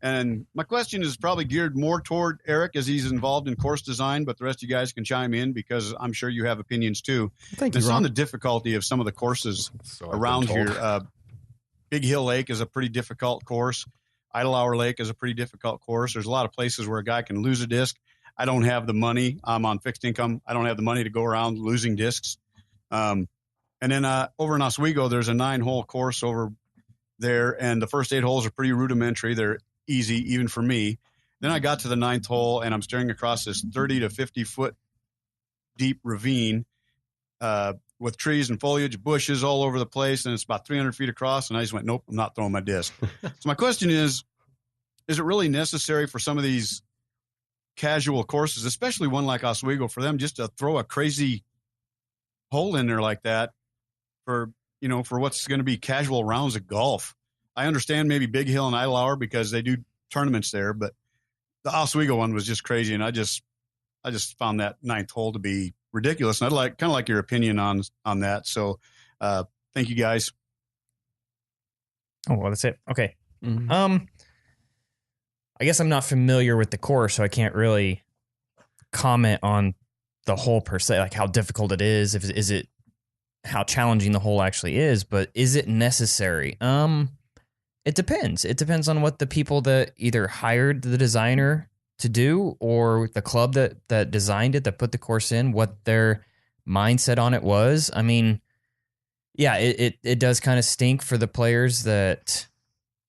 And my question is probably geared more toward Eric as he's involved in course design, but the rest of you guys can chime in because I'm sure you have opinions too. Thank It's you, on Ron. the difficulty of some of the courses So I've been around told. here. Big Hill Lake is a pretty difficult course. Idlehour Lake is a pretty difficult course. There's a lot of places where a guy can lose a disc. I don't have the money. I'm on fixed income. I don't have the money to go around losing discs. And then over in Oswego, there's a 9-hole course over there, and the first 8 holes are pretty rudimentary. They're easy, even for me. Then I got to the 9th hole, and I'm steering across this 30 to 50 foot deep ravine with trees and foliage, bushes all over the place, and it's about 300 feet across. And I just went, nope, I'm not throwing my disc. So my question is it really necessary for some of these casual courses, especially one like Oswego, for them just to throw a crazy hole in there like that for what's going to be casual rounds of golf? I understand maybe Big Hill and Idlehour because they do tournaments there, but the Oswego one was just crazy, and I just found that 9th hole to be ridiculous, and I'd kind of like your opinion on that. So, thank you guys. Oh, well, that's it. Okay. Mhm. I guess I'm not familiar with the course, so I can't really comment on the hole per se, like how difficult it is. Is it how challenging the hole actually is? But is it necessary? It depends. It depends on what the people that either hired the designer to do or the club that designed it, that put the course in, what their mindset on it was. I mean, yeah, it does kind of stink for the players that,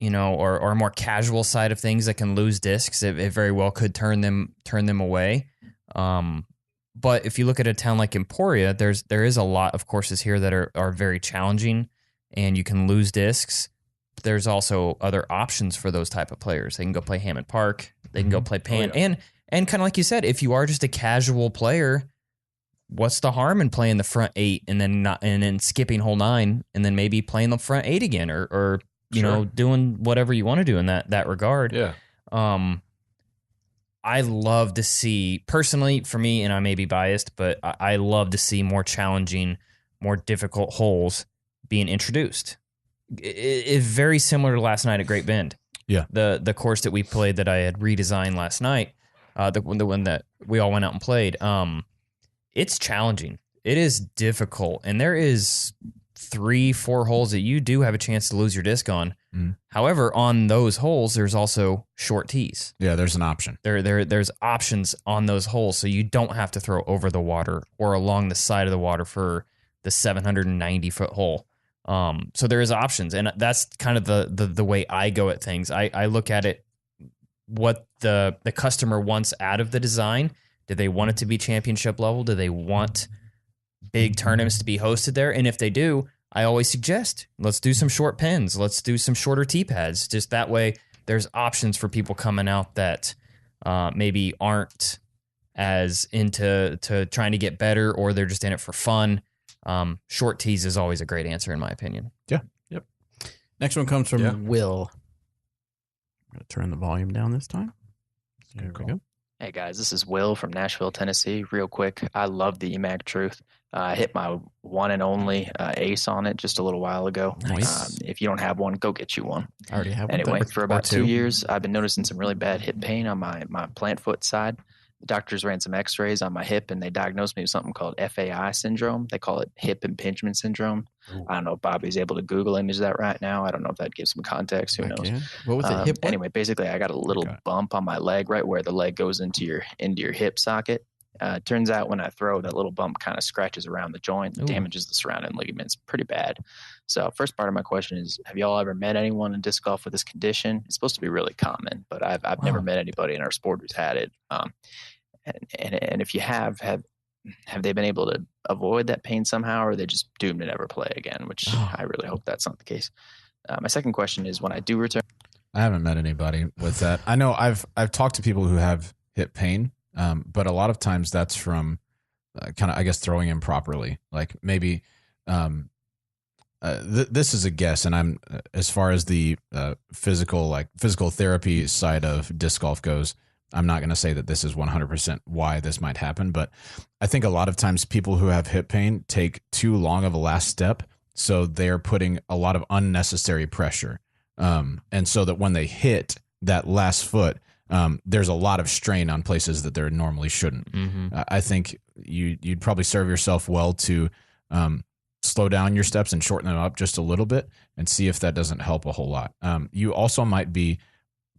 or more casual side of things that can lose discs. It very well could turn them away. But if you look at a town like Emporia, there is a lot of courses here that are very challenging, and you can lose discs. There's also other options for those type of players. They can go play Hammond Park. They can go play Pan. And kind of like you said, if you are just a casual player, what's the harm in playing the front 8 and then skipping hole 9 and then maybe playing the front 8 again or doing whatever you want to do in that regard. Yeah. I love to see, personally, for me, and I may be biased, but I love to see more challenging, more difficult holes being introduced. It's very similar to last night at Great Bend. Yeah. The course that we played that I had redesigned last night, the one that we all went out and played, it's challenging. It is difficult. And there is 3-4 holes that you do have a chance to lose your disc on. Mm. However, on those holes, there's also short tees. Yeah, there's an option. There's options on those holes, so you don't have to throw over the water or along the side of the water for the 790-foot hole. So there is options, and that's kind of the way I go at things. I look at it, what the customer wants out of the design. Do they want it to be championship level? Do they want big tournaments to be hosted there? And if they do, I always suggest, let's do some short pins. Let's do some shorter tee pads. Just that way, there's options for people coming out that maybe aren't as into trying to get better, or they're just in it for fun. Short tees is always a great answer, in my opinion. Yeah. Yep. Next one comes from Yeah. Will. I'm going to turn the volume down this time. There we go. Hey guys, this is Will from Nashville, Tennessee. Real quick, I love the EMAC Truth. I hit my one and only ace on it just a little while ago. Nice. If you don't have one, go get you one. I already have one. Anyway, Thanks. for about 2 two. years, I've been noticing some really bad hip pain on my plant foot side. The doctors ran some x-rays on my hip, and they diagnosed me with something called FAI syndrome. They call it hip impingement syndrome. Ooh. I don't know if Bobby's able to Google image that right now. I don't know if that gives some context. Who I knows? can. What was it? Hip what? Anyway, basically, I got a little Okay. bump on my leg, right where the leg goes into your hip socket. Turns out when I throw, that little bump kind of scratches around the joint, Ooh. damages the surrounding ligaments pretty bad. So, first part of my question is: have y'all ever met anyone in disc golf with this condition? It's supposed to be really common, but I've never met anybody in our sport who's had it. And if you have they been able to avoid that pain somehow, or are they just doomed to never play again? Which I really hope that's not the case. My second question is: when I do return, I haven't met anybody with that. I know I've talked to people who have hip pain, but a lot of times that's from kind of, I guess, throwing improperly. Like maybe this is a guess, and I'm as far as the physical therapy side of disc golf goes, I'm not going to say that this is 100% why this might happen, but I think a lot of times people who have hip pain take too long of a last step, so they're putting a lot of unnecessary pressure, and so that when they hit that last foot, there's a lot of strain on places that there normally shouldn't. I think you'd probably serve yourself well to slow down your steps and shorten them up just a little bit and see if that doesn't help a whole lot. You also might be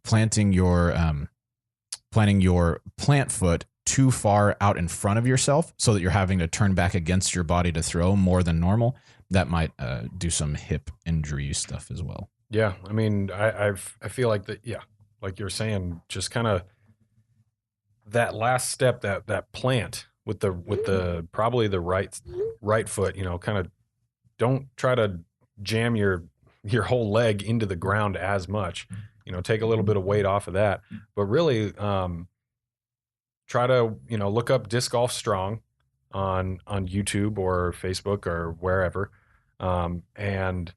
planting your plant foot too far out in front of yourself so that you're having to turn back against your body to throw more than normal. That might do some hip injury stuff as well. Yeah. I mean, I feel like that. Yeah. Like you're saying, just kind of that last step, that plant with the probably the right foot, kind of don't try to jam your whole leg into the ground as much, take a little bit of weight off of that, but really, try to, look up Disc Golf Strong on YouTube or Facebook or wherever. And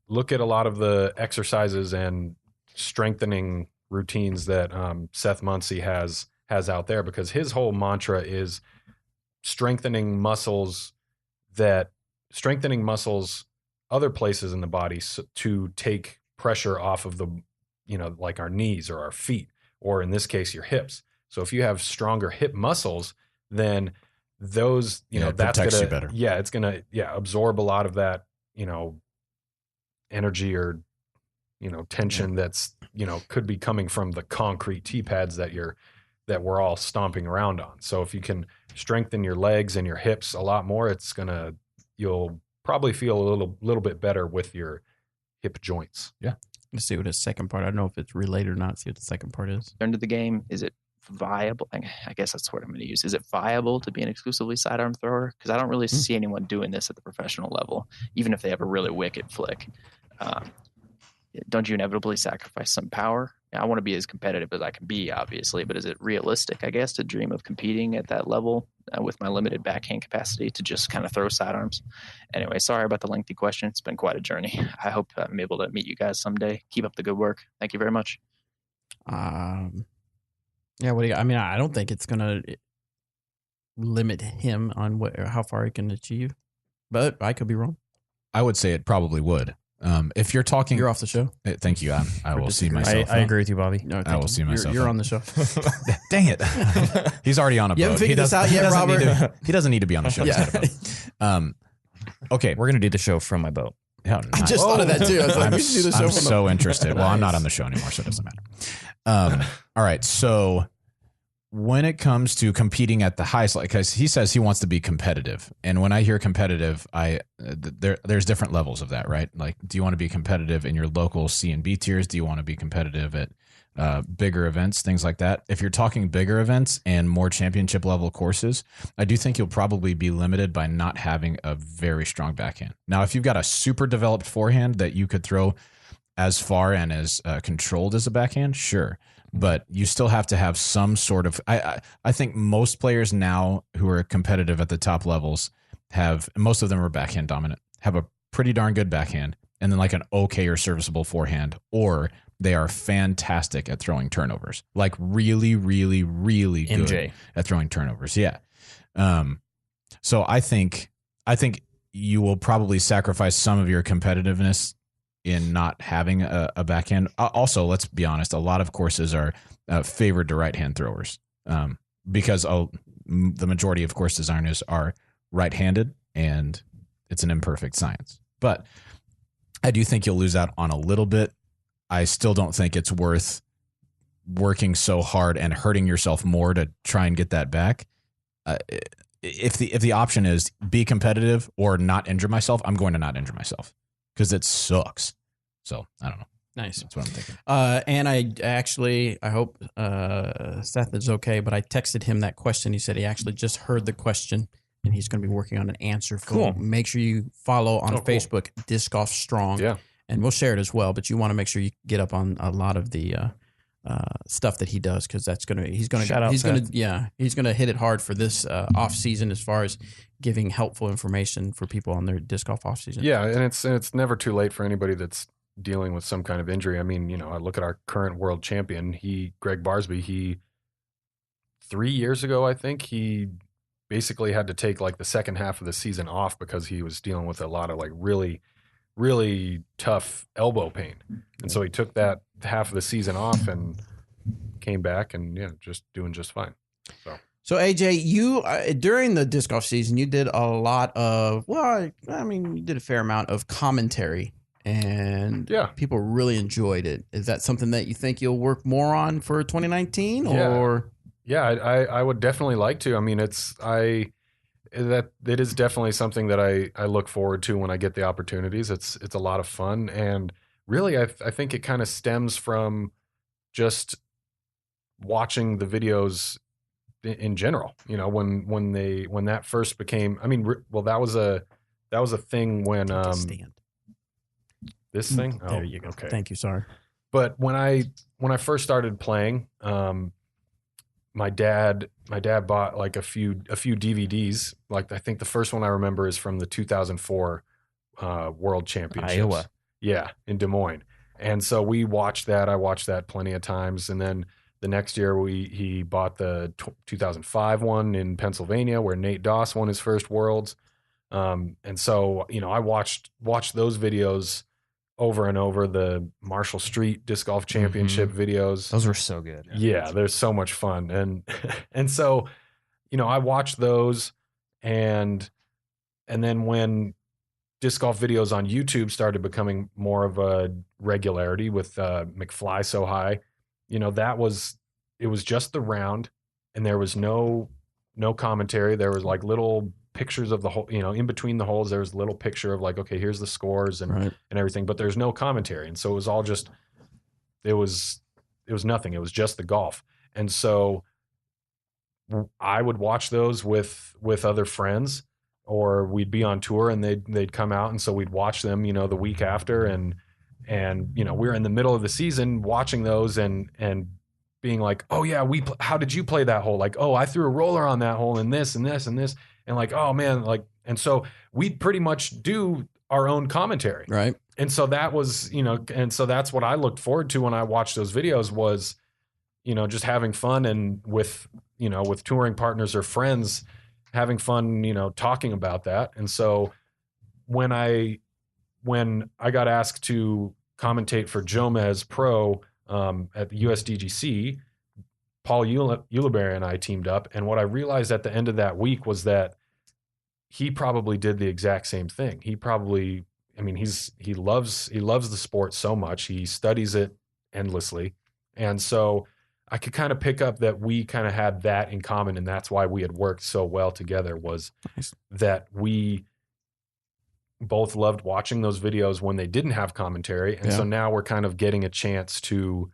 look at a lot of the exercises and strengthening routines that Seth Muncy has out there, because his whole mantra is strengthening muscles other places in the body to take pressure off of the, like our knees or our feet, or in this case, your hips. So if you have stronger hip muscles, then those, it that's protects gonna, you better. Yeah, it's gonna, absorb a lot of that, energy or, tension that's, could be coming from the concrete tee pads that we're all stomping around on. So if you can strengthen your legs and your hips a lot more, you'll probably feel a little bit better with your hip joints. Yeah. Let's see what his second part. I don't know if it's related or not. See what the second part is. Into the game, is it viable? I guess that's the word I'm going to use. Is it viable to be an exclusively sidearm thrower? Because I don't really see anyone doing this at the professional level, even if they have a really wicked flick. Don't you inevitably sacrifice some power? I want to be as competitive as I can be, obviously, but is it realistic, I guess, to dream of competing at that level with my limited backhand capacity to just kind of throw sidearms? Anyway, sorry about the lengthy question. It's been quite a journey. I hope I'm able to meet you guys someday. Keep up the good work. Thank you very much. Yeah, I don't think it's going to limit him on how far he can achieve, but I could be wrong. I would say it probably would. If you're talking, you're off the show. Thank you. I will see myself. I agree with you, Bobby. No, I will see myself. You're on the show. Dang it! He's already on a boat. You haven't figured this out yet, Robert? He doesn't need to be on the show. Yeah. Okay, we're gonna do the show from my boat. Yeah, I just thought of that too. I was like, we should do the show. I'm so interested. Well, I'm not on the show anymore, so it doesn't matter. All right, so when it comes to competing at the highest, because he says he wants to be competitive, and when I hear competitive, there's different levels of that, right? Like, do you want to be competitive in your local C and B tiers? Do you want to be competitive at bigger events, things like that? If you're talking bigger events and more championship level courses, I do think you'll probably be limited by not having a very strong backhand. Now, if you've got a super developed forehand that you could throw as far and as controlled as a backhand, sure. But you still have to have some sort of. I think most players now who are competitive at the top levels most of them are backhand dominant, have a pretty darn good backhand, and then like an okay or serviceable forehand, or they are fantastic at throwing turnovers, like really, really, really good at throwing turnovers. Yeah. So I think you will probably sacrifice some of your competitiveness in not having a backhand. Also, let's be honest, a lot of courses are favored to right-hand throwers because the majority of course designers are right-handed, and it's an imperfect science. But I do think you'll lose out on a little bit. I still don't think it's worth working so hard and hurting yourself more to try and get that back. If the option is be competitive or not injure myself, I'm going to not injure myself because it sucks. So I don't know. Nice. That's what I'm thinking. And I hope Seth is okay, but I texted him that question. He said he actually just heard the question and he's going to be working on an answer for Cool. it. Make sure you follow on Facebook, Disc Golf Strong. Yeah. And we'll share it as well, but you want to make sure you get up on a lot of the stuff that he does, because he's gonna hit it hard for this off season as far as giving helpful information for people on their disc golf off season. Yeah, and it's never too late for anybody that's dealing with some kind of injury. I mean, I look at our current world champion, Greg Barsby. 3 years ago, I think he basically had to take like the second half of the season off because he was dealing with a lot of like really, really tough elbow pain. And so he took that half of the season off and came back and just doing just fine. So AJ, you during the disc golf season, you did a lot of, you did a fair amount of commentary, and people really enjoyed it. Is that something that you think you'll work more on for 2019 or? Yeah, I would definitely like to. I mean, it is definitely something that I look forward to when I get the opportunities. It's a lot of fun, and really, I think it kind of stems from just watching the videos in general. When that first became. I mean, that was a thing when this thing. There you go. Okay. Thank you. Sorry. But when I first started playing, my dad bought like a few DVDs. Like I think the first one I remember is from the 2004 World Championships. Iowa. Yeah, in Des Moines. And so we watched that. I watched that plenty of times. And then the next year he bought the 2005 one in Pennsylvania where Nate Doss won his first Worlds. And so, I watched those videos over and over, the Marshall Street Disc Golf Championship videos. Those were so good. Yeah, they're so much fun. And so, I watched those, and then when disc golf videos on YouTube started becoming more of a regularity with McFly So High, it was just the round, and there was no commentary. There was like little pictures of the hole, in between the holes, there was a little picture of like, okay, here's the scores and everything, but there's no commentary. And so it was all just, it was nothing. It was just the golf. And so I would watch those with other friends, or we'd be on tour and they'd come out. And so we'd watch them, the week after. And we're in the middle of the season watching those and being like, oh yeah, how did you play that hole? Like, oh, I threw a roller on that hole and this and this and this. And like, oh man, like, and so we'd pretty much do our own commentary. Right. And so that was, and so that's what I looked forward to when I watched those videos was, just having fun and with touring partners or friends, having fun, talking about that. And so when I got asked to commentate for Jomez Pro at the USDGC, Paul Ulibarri and I teamed up. And what I realized at the end of that week was that he probably did the exact same thing. He probably, he loves the sport so much. He studies it endlessly. And so I could kind of pick up that we kind of had that in common. And that's why we had worked so well together, was that we both loved watching those videos when they didn't have commentary. And so now we're kind of getting a chance to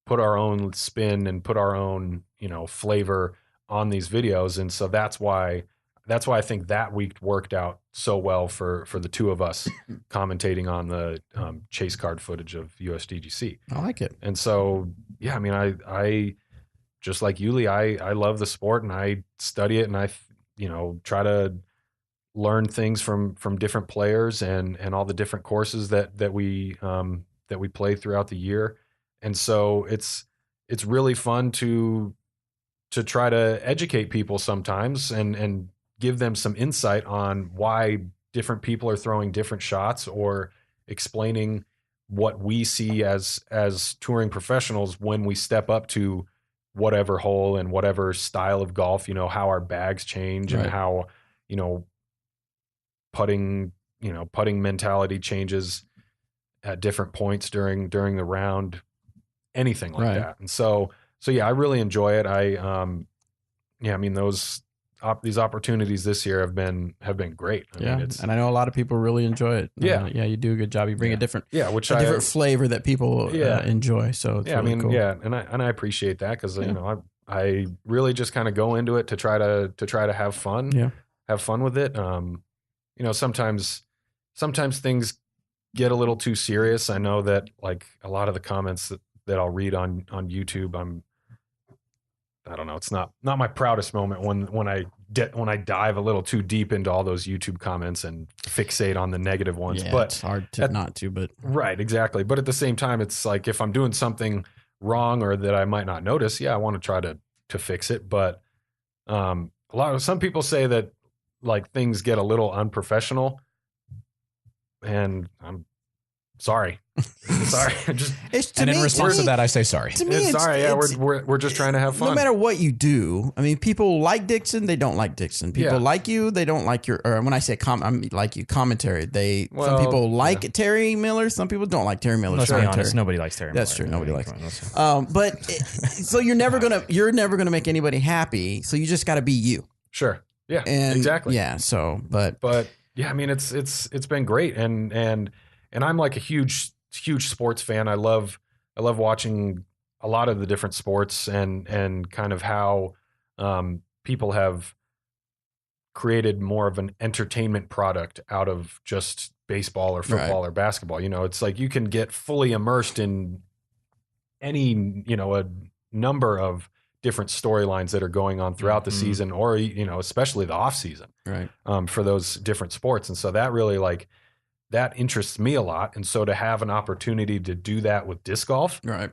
put our own spin and put our own, flavor on these videos. And so that's why I think that week worked out so well for the two of us commentating on the chase card footage of USDGC. I like it. And so, yeah, I just like Yuli, I love the sport and I study it and I, try to learn things from different players and all the different courses that we play throughout the year. And so it's really fun to try to educate people sometimes and give them some insight on why different people are throwing different shots, or explaining what we see as touring professionals when we step up to whatever hole and whatever style of golf, how our bags change and how, putting mentality changes at different points during the round, anything like that. And so yeah, I really enjoy it. These opportunities this year have been great. I mean, and I know a lot of people really enjoy it. Yeah, you do a good job. You bring a different, different flavor that people enjoy. So it's really cool. and I appreciate that because I really just kind of go into it to try to have fun. Have fun with it. Sometimes things get a little too serious. I know that like a lot of the comments I'll read on YouTube. I don't know. It's not my proudest moment when I dive a little too deep into all those YouTube comments and fixate on the negative ones. Yeah, but it's hard to not to. But right, exactly. But at the same time, it's like if I'm doing something wrong or that I might not notice, I want to try to fix it. But some people say that like things get a little unprofessional, and I'm sorry. Sorry. And in response to that, I say sorry. To me, it's sorry. Yeah, we're just trying to have fun. No matter what you do, I mean, people like Dixon, they don't like Dixon. People like you, they don't like your. Or when I say like you commentary, some people like Terry Miller, some people don't like Terry Miller. Let's be honest, nobody likes Terry Miller. That's true. Nobody likes. So you're never gonna make anybody happy. So you just got to be you. Sure. Yeah. And exactly. Yeah. So, but yeah, I mean, it's been great, and I'm like a huge sports fan. I love watching a lot of the different sports and kind of how people have created more of an entertainment product out of just baseball or football or basketball. You know, it's like you can get fully immersed in any, a number of different storylines that are going on throughout the season, or, especially the off season, right. For those different sports. And so that really that interests me a lot. And so to have an opportunity to do that with disc golf, right.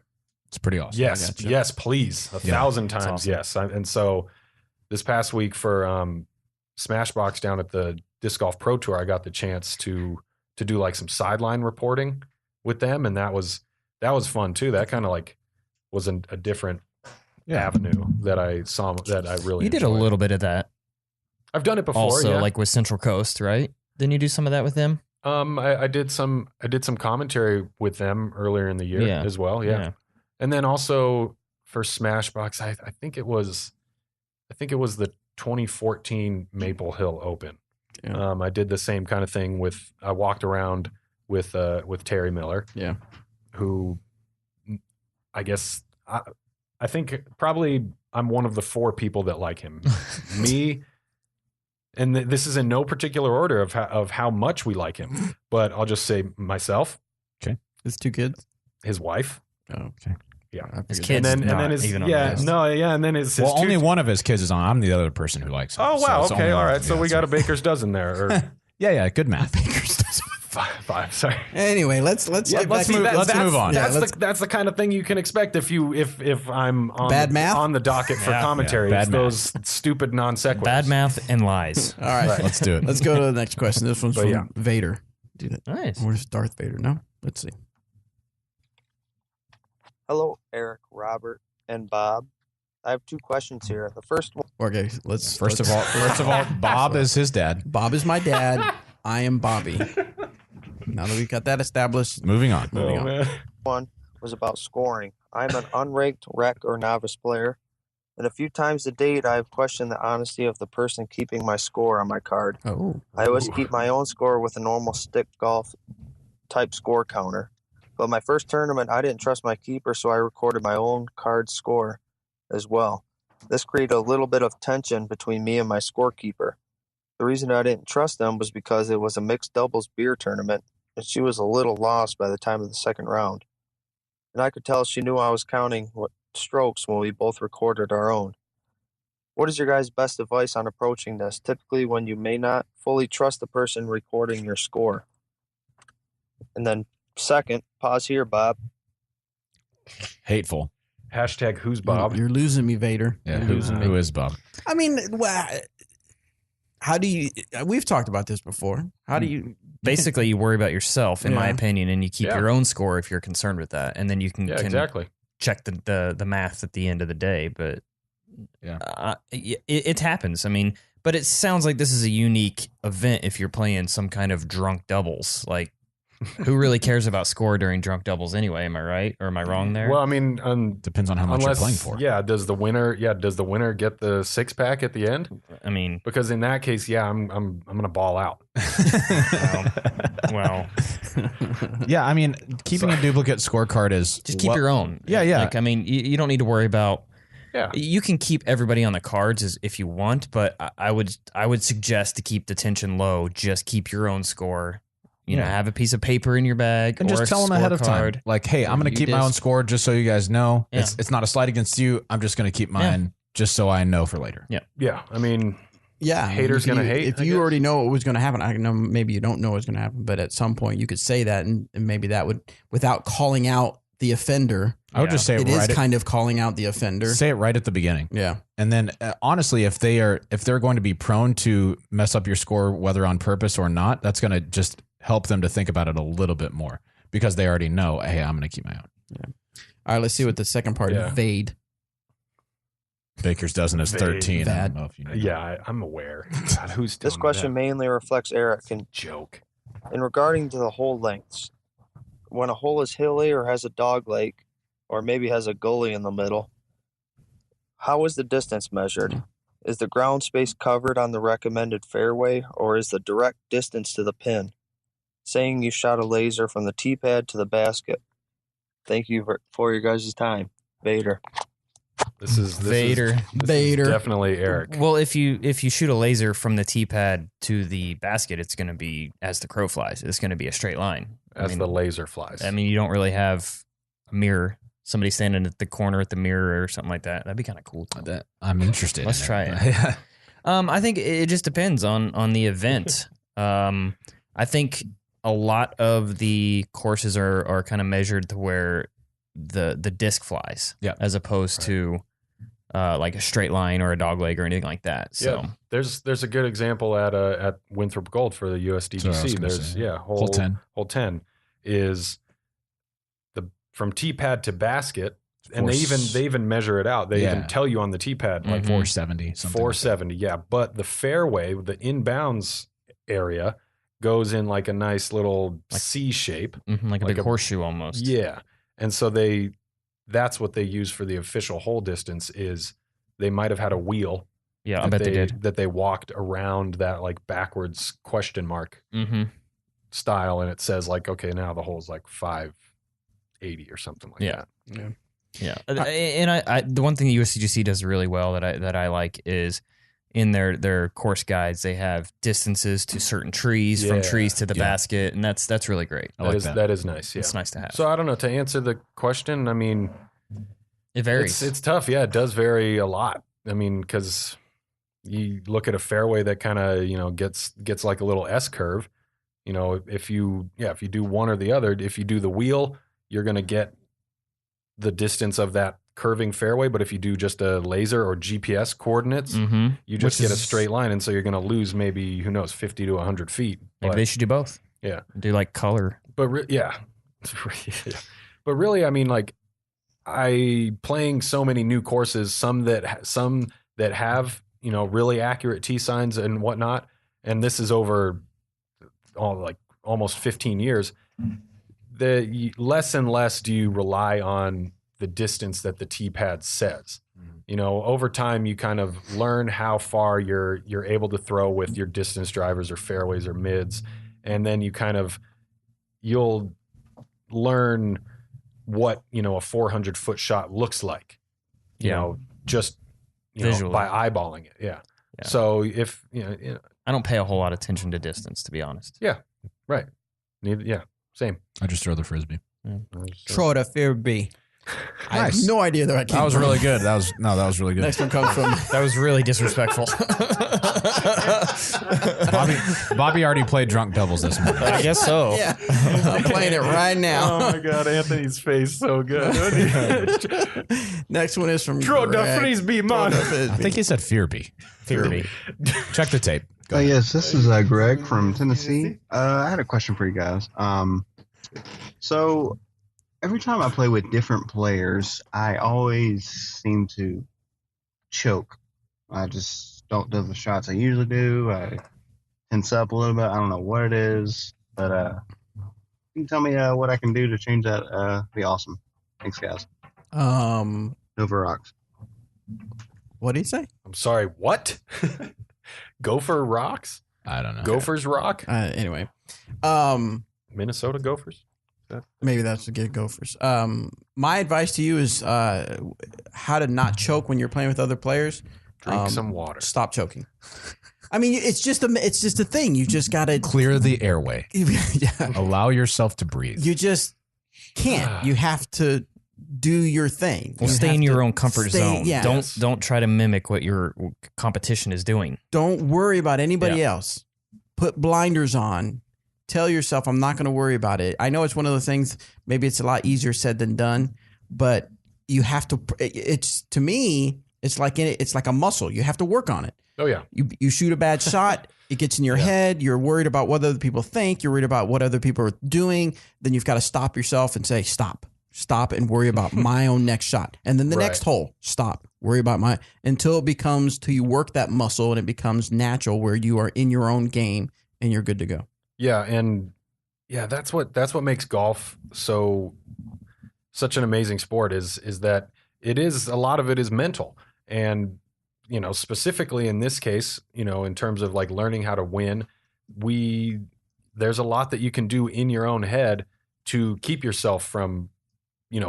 It's pretty awesome. Yes, please. 1,000 times. Awesome. Yes. And so this past week for Smashbox down at the Disc Golf Pro Tour, I got the chance to do like some sideline reporting with them. And that was fun too. That kind of like was a different avenue that I saw that I really You did a little bit of that. I've done it before. Also, like with Central Coast, right? Didn't you do some of that with them? I did some commentary with them earlier in the year as well. Yeah. And then also for Smashbox, I think it was the 2014 Maple Hill Open. Yeah. I did the same kind of thing I walked around with Terry Miller. Yeah. Who I guess I think probably I'm one of the 4 people that like him. Me. And this is in no particular order of how much we like him, but I'll just say myself. Okay. His 2 kids. His wife. Oh, okay. Yeah. His kids. And then his even on the list. And then his only one of his kids is on. I'm the other person who likes him. Oh wow. So okay. All right. So we got a baker's dozen there. Or, yeah. Good math. Baker's dozen. 5. Sorry. Anyway, let's move on. That's the kind of thing you can expect if I'm on bad math on the docket for commentary. It's those stupid non sequiturs. Bad math and lies. All right, let's do it. Let's go to the next question. This one's from Vader. Do that. Nice. Where's Darth Vader? No, let's see. Hello, Eric, Robert, and Bob. I have 2 questions here. The first one. Okay, First of all, Bob is his dad. Bob is my dad. I am Bobby. Now that we've got that established, moving on. One was about scoring. I'm an unranked rec or novice player, and a few times to date, I've questioned the honesty of the person keeping my score on my card. I always keep my own score with a normal stick golf type score counter. But my first tournament, I didn't trust my keeper, so I recorded my own card score as well. This created a little bit of tension between me and my scorekeeper. The reason I didn't trust them was because it was a mixed doubles beer tournament, and she was a little lost by the time of the second round. And I could tell she knew I was counting strokes when we both recorded our own. What is your guys' best advice on approaching this, typically when you may not fully trust the person recording your score? And then second, pause here, Bob. Hateful. Hashtag who's Bob? You're losing me, Vader. Yeah, who is Bob? I mean, how do you? We've talked about this before. How do you? Basically, you worry about yourself, in my opinion, and you keep your own score if you're concerned with that, and then you can exactly check the math at the end of the day. But it happens. I mean, but it sounds like this is a unique event if you're playing some kind of drunk doubles. Like, who really cares about score during drunk doubles anyway? Am I right or am I wrong there? Well, I mean, depends on how much you're playing for. Yeah, does the winner get the 6-pack at the end? I mean, because in that case, I'm gonna ball out. well, yeah. I mean, keeping a duplicate scorecard is just keep your own. Yeah. Like, I mean, you don't need to worry about. Yeah, you can keep everybody on the cards if you want, but I would suggest to keep the tension low. Just keep your own score. You know, have a piece of paper in your bag, and or just tell them ahead of time. Like, hey, I'm going to keep my own score just so you guys know. Yeah. It's not a slight against you. I'm just going to keep mine just so I know for later. Yeah. Yeah. I mean, haters going to hate. If you already know what was going to happen, I know maybe you don't know what's going to happen, but at some point you could say that, and maybe that would, without calling out the offender. I would just say it is kind of calling out the offender. Say it right at the beginning. Yeah. And then honestly, if they're going to be prone to mess up your score, whether on purpose or not, that's going to just help them to think about it a little bit more because they already know, hey, I'm going to keep my own. Yeah. All right, let's see what the second part is. Vade. Baker's dozen is 13. I don't know if you know. I'm aware. God, who's This question mainly reflects Eric. Joke. In regarding to the hole lengths, when a hole is hilly or has a dog leg, or maybe has a gully in the middle, how is the distance measured? Is the ground space covered on the recommended fairway, or is the direct distance to the pin? Saying you shot a laser from the tee pad to the basket. Thank you for your guys' time. Vader. This is Vader. Definitely Eric. Well, if you shoot a laser from the tee pad to the basket, it's going to be as the crow flies. It's going to be a straight line. The laser flies. I mean, you don't really have a mirror. Somebody standing at the corner at the mirror or something like that. That'd be kind of cool. That I'm interested. Let's try it. I think it just depends on the event. I think a lot of the courses are kind of measured to where the disc flies, as opposed to like a straight line or a dog leg or anything like that. So there's a good example at Winthrop Gold for the USDGC. There's hole 10 is from tee pad to basket, and they even measure it out. They even tell you on the tee pad like 470, 470. Yeah, but the fairway, the inbounds area, goes in like a nice little C shape, like a big horseshoe almost. Yeah, and so that's what they use for the official hole distance. Is they might have had a wheel. Yeah, I bet they did. That they walked around that like backwards question mark style, and it says like, okay, now the hole's like 580 or something like that. Yeah. And I the one thing the USDGC does really well that I like is in their course guides, they have distances to certain trees, from trees to the basket, and that's really great. That is nice. Yeah, it's nice to have. So I don't know, to answer the question, I mean, it varies. It's tough. Yeah, it does vary a lot. I mean, because you look at a fairway that kind of gets like a little S curve. If you do one or the other, if you do the wheel, you're going to get the distance of that curving fairway. But if you do just a laser or GPS coordinates, you just get a straight line. And so you're going to lose maybe, who knows, 50 to 100 feet. Maybe they should do both. Yeah. Do like color. But But really, I mean, like playing so many new courses, some that have, really accurate tee signs and whatnot. And this is over almost 15 years. The less and less do you rely on the distance that the tee pad says. Over time, you kind of learn how far you're able to throw with your distance drivers or fairways or mids, and then you'll learn what a 400-foot shot looks like. Just visually, by eyeballing it. Yeah. So if I don't pay a whole lot of attention to distance, to be honest. Yeah. Right. Same. I just throw the frisbee. Throw the frisbee. I have Nice. no idea that That was really good. That was really good. Next one comes from That was really disrespectful. Bobby already played drunk doubles this morning. I guess so. Yeah, I'm playing it right now. Oh my God, Anthony's face so good. Next one is from Throw the Greg. frisbee, man. I think he said Fearbee. Check the tape. Go ahead. Yes, this is Greg from Tennessee. I had a question for you guys. So every time I play with different players, I always seem to choke. I just don't do the shots I usually do. I tense up a little bit. I don't know what it is, but you can tell me what I can do to change that. Be awesome. Thanks, guys. Nova rocks. What did he say? I'm sorry, what? Gopher rocks? I don't know. Gophers rock? Anyway. Minnesota Gophers? Maybe that's a good Gophers. My advice to you is how to not choke when you're playing with other players. Drink some water. Stop choking. I mean, it's just a thing. You just got to Clear the airway. Yeah. Allow yourself to breathe. You just can't. You have to do your thing. Well, You stay have in your to own comfort zone. Yeah. Don't try to mimic what your competition is doing. Don't worry about anybody else. Put blinders on. Tell yourself, I'm not going to worry about it. I know it's one of the things, maybe it's a lot easier said than done, but you have to, to me, it's like a muscle. You have to work on it. Oh, yeah. You shoot a bad shot, it gets in your head. You're worried about what other people think. You're worried about what other people are doing. Then you've got to stop yourself and say, stop and worry about my own next shot. And then the next hole, stop, worry about until you work that muscle and it becomes natural where you are in your own game and you're good to go. Yeah. And that's what makes golf such an amazing sport is that a lot of it is mental. And, specifically in this case, in terms of like learning how to win, there's a lot that you can do in your own head to keep yourself from,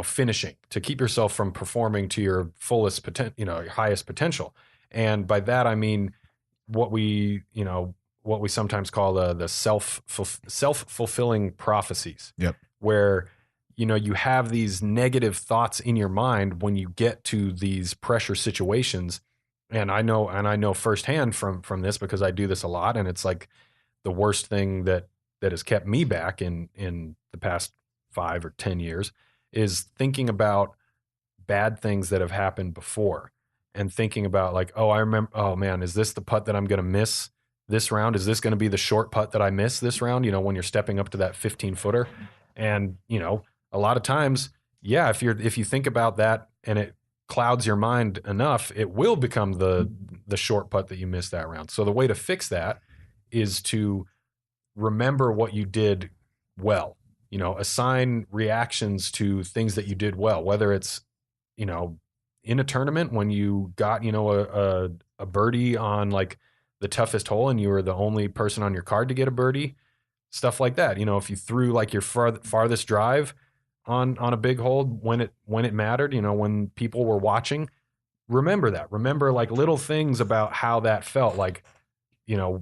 finishing, to keep yourself from performing to your fullest potential, your highest potential. And by that, I mean, what we sometimes call the self-fulfilling prophecies. Yep. Where, you have these negative thoughts in your mind when you get to these pressure situations. And I know firsthand from this because I do this a lot, and it's like the worst thing that has kept me back in the past 5 or 10 years is thinking about bad things that have happened before and thinking about like, I remember, oh man, is this the putt that I'm going to miss this round? Is this going to be the short putt that I miss this round? When you're stepping up to that 15-footer, and a lot of times, if you think about that and it clouds your mind enough, it will become the short putt that you missed that round. So the way to fix that is to remember what you did well. Assign reactions to things that you did well, whether it's, in a tournament when you got, a birdie on like the toughest hole and you were the only person on your card to get a birdie, stuff like that. If you threw like your farthest drive on a big hole when it mattered, when people were watching, remember that. Remember like little things about how that felt, like,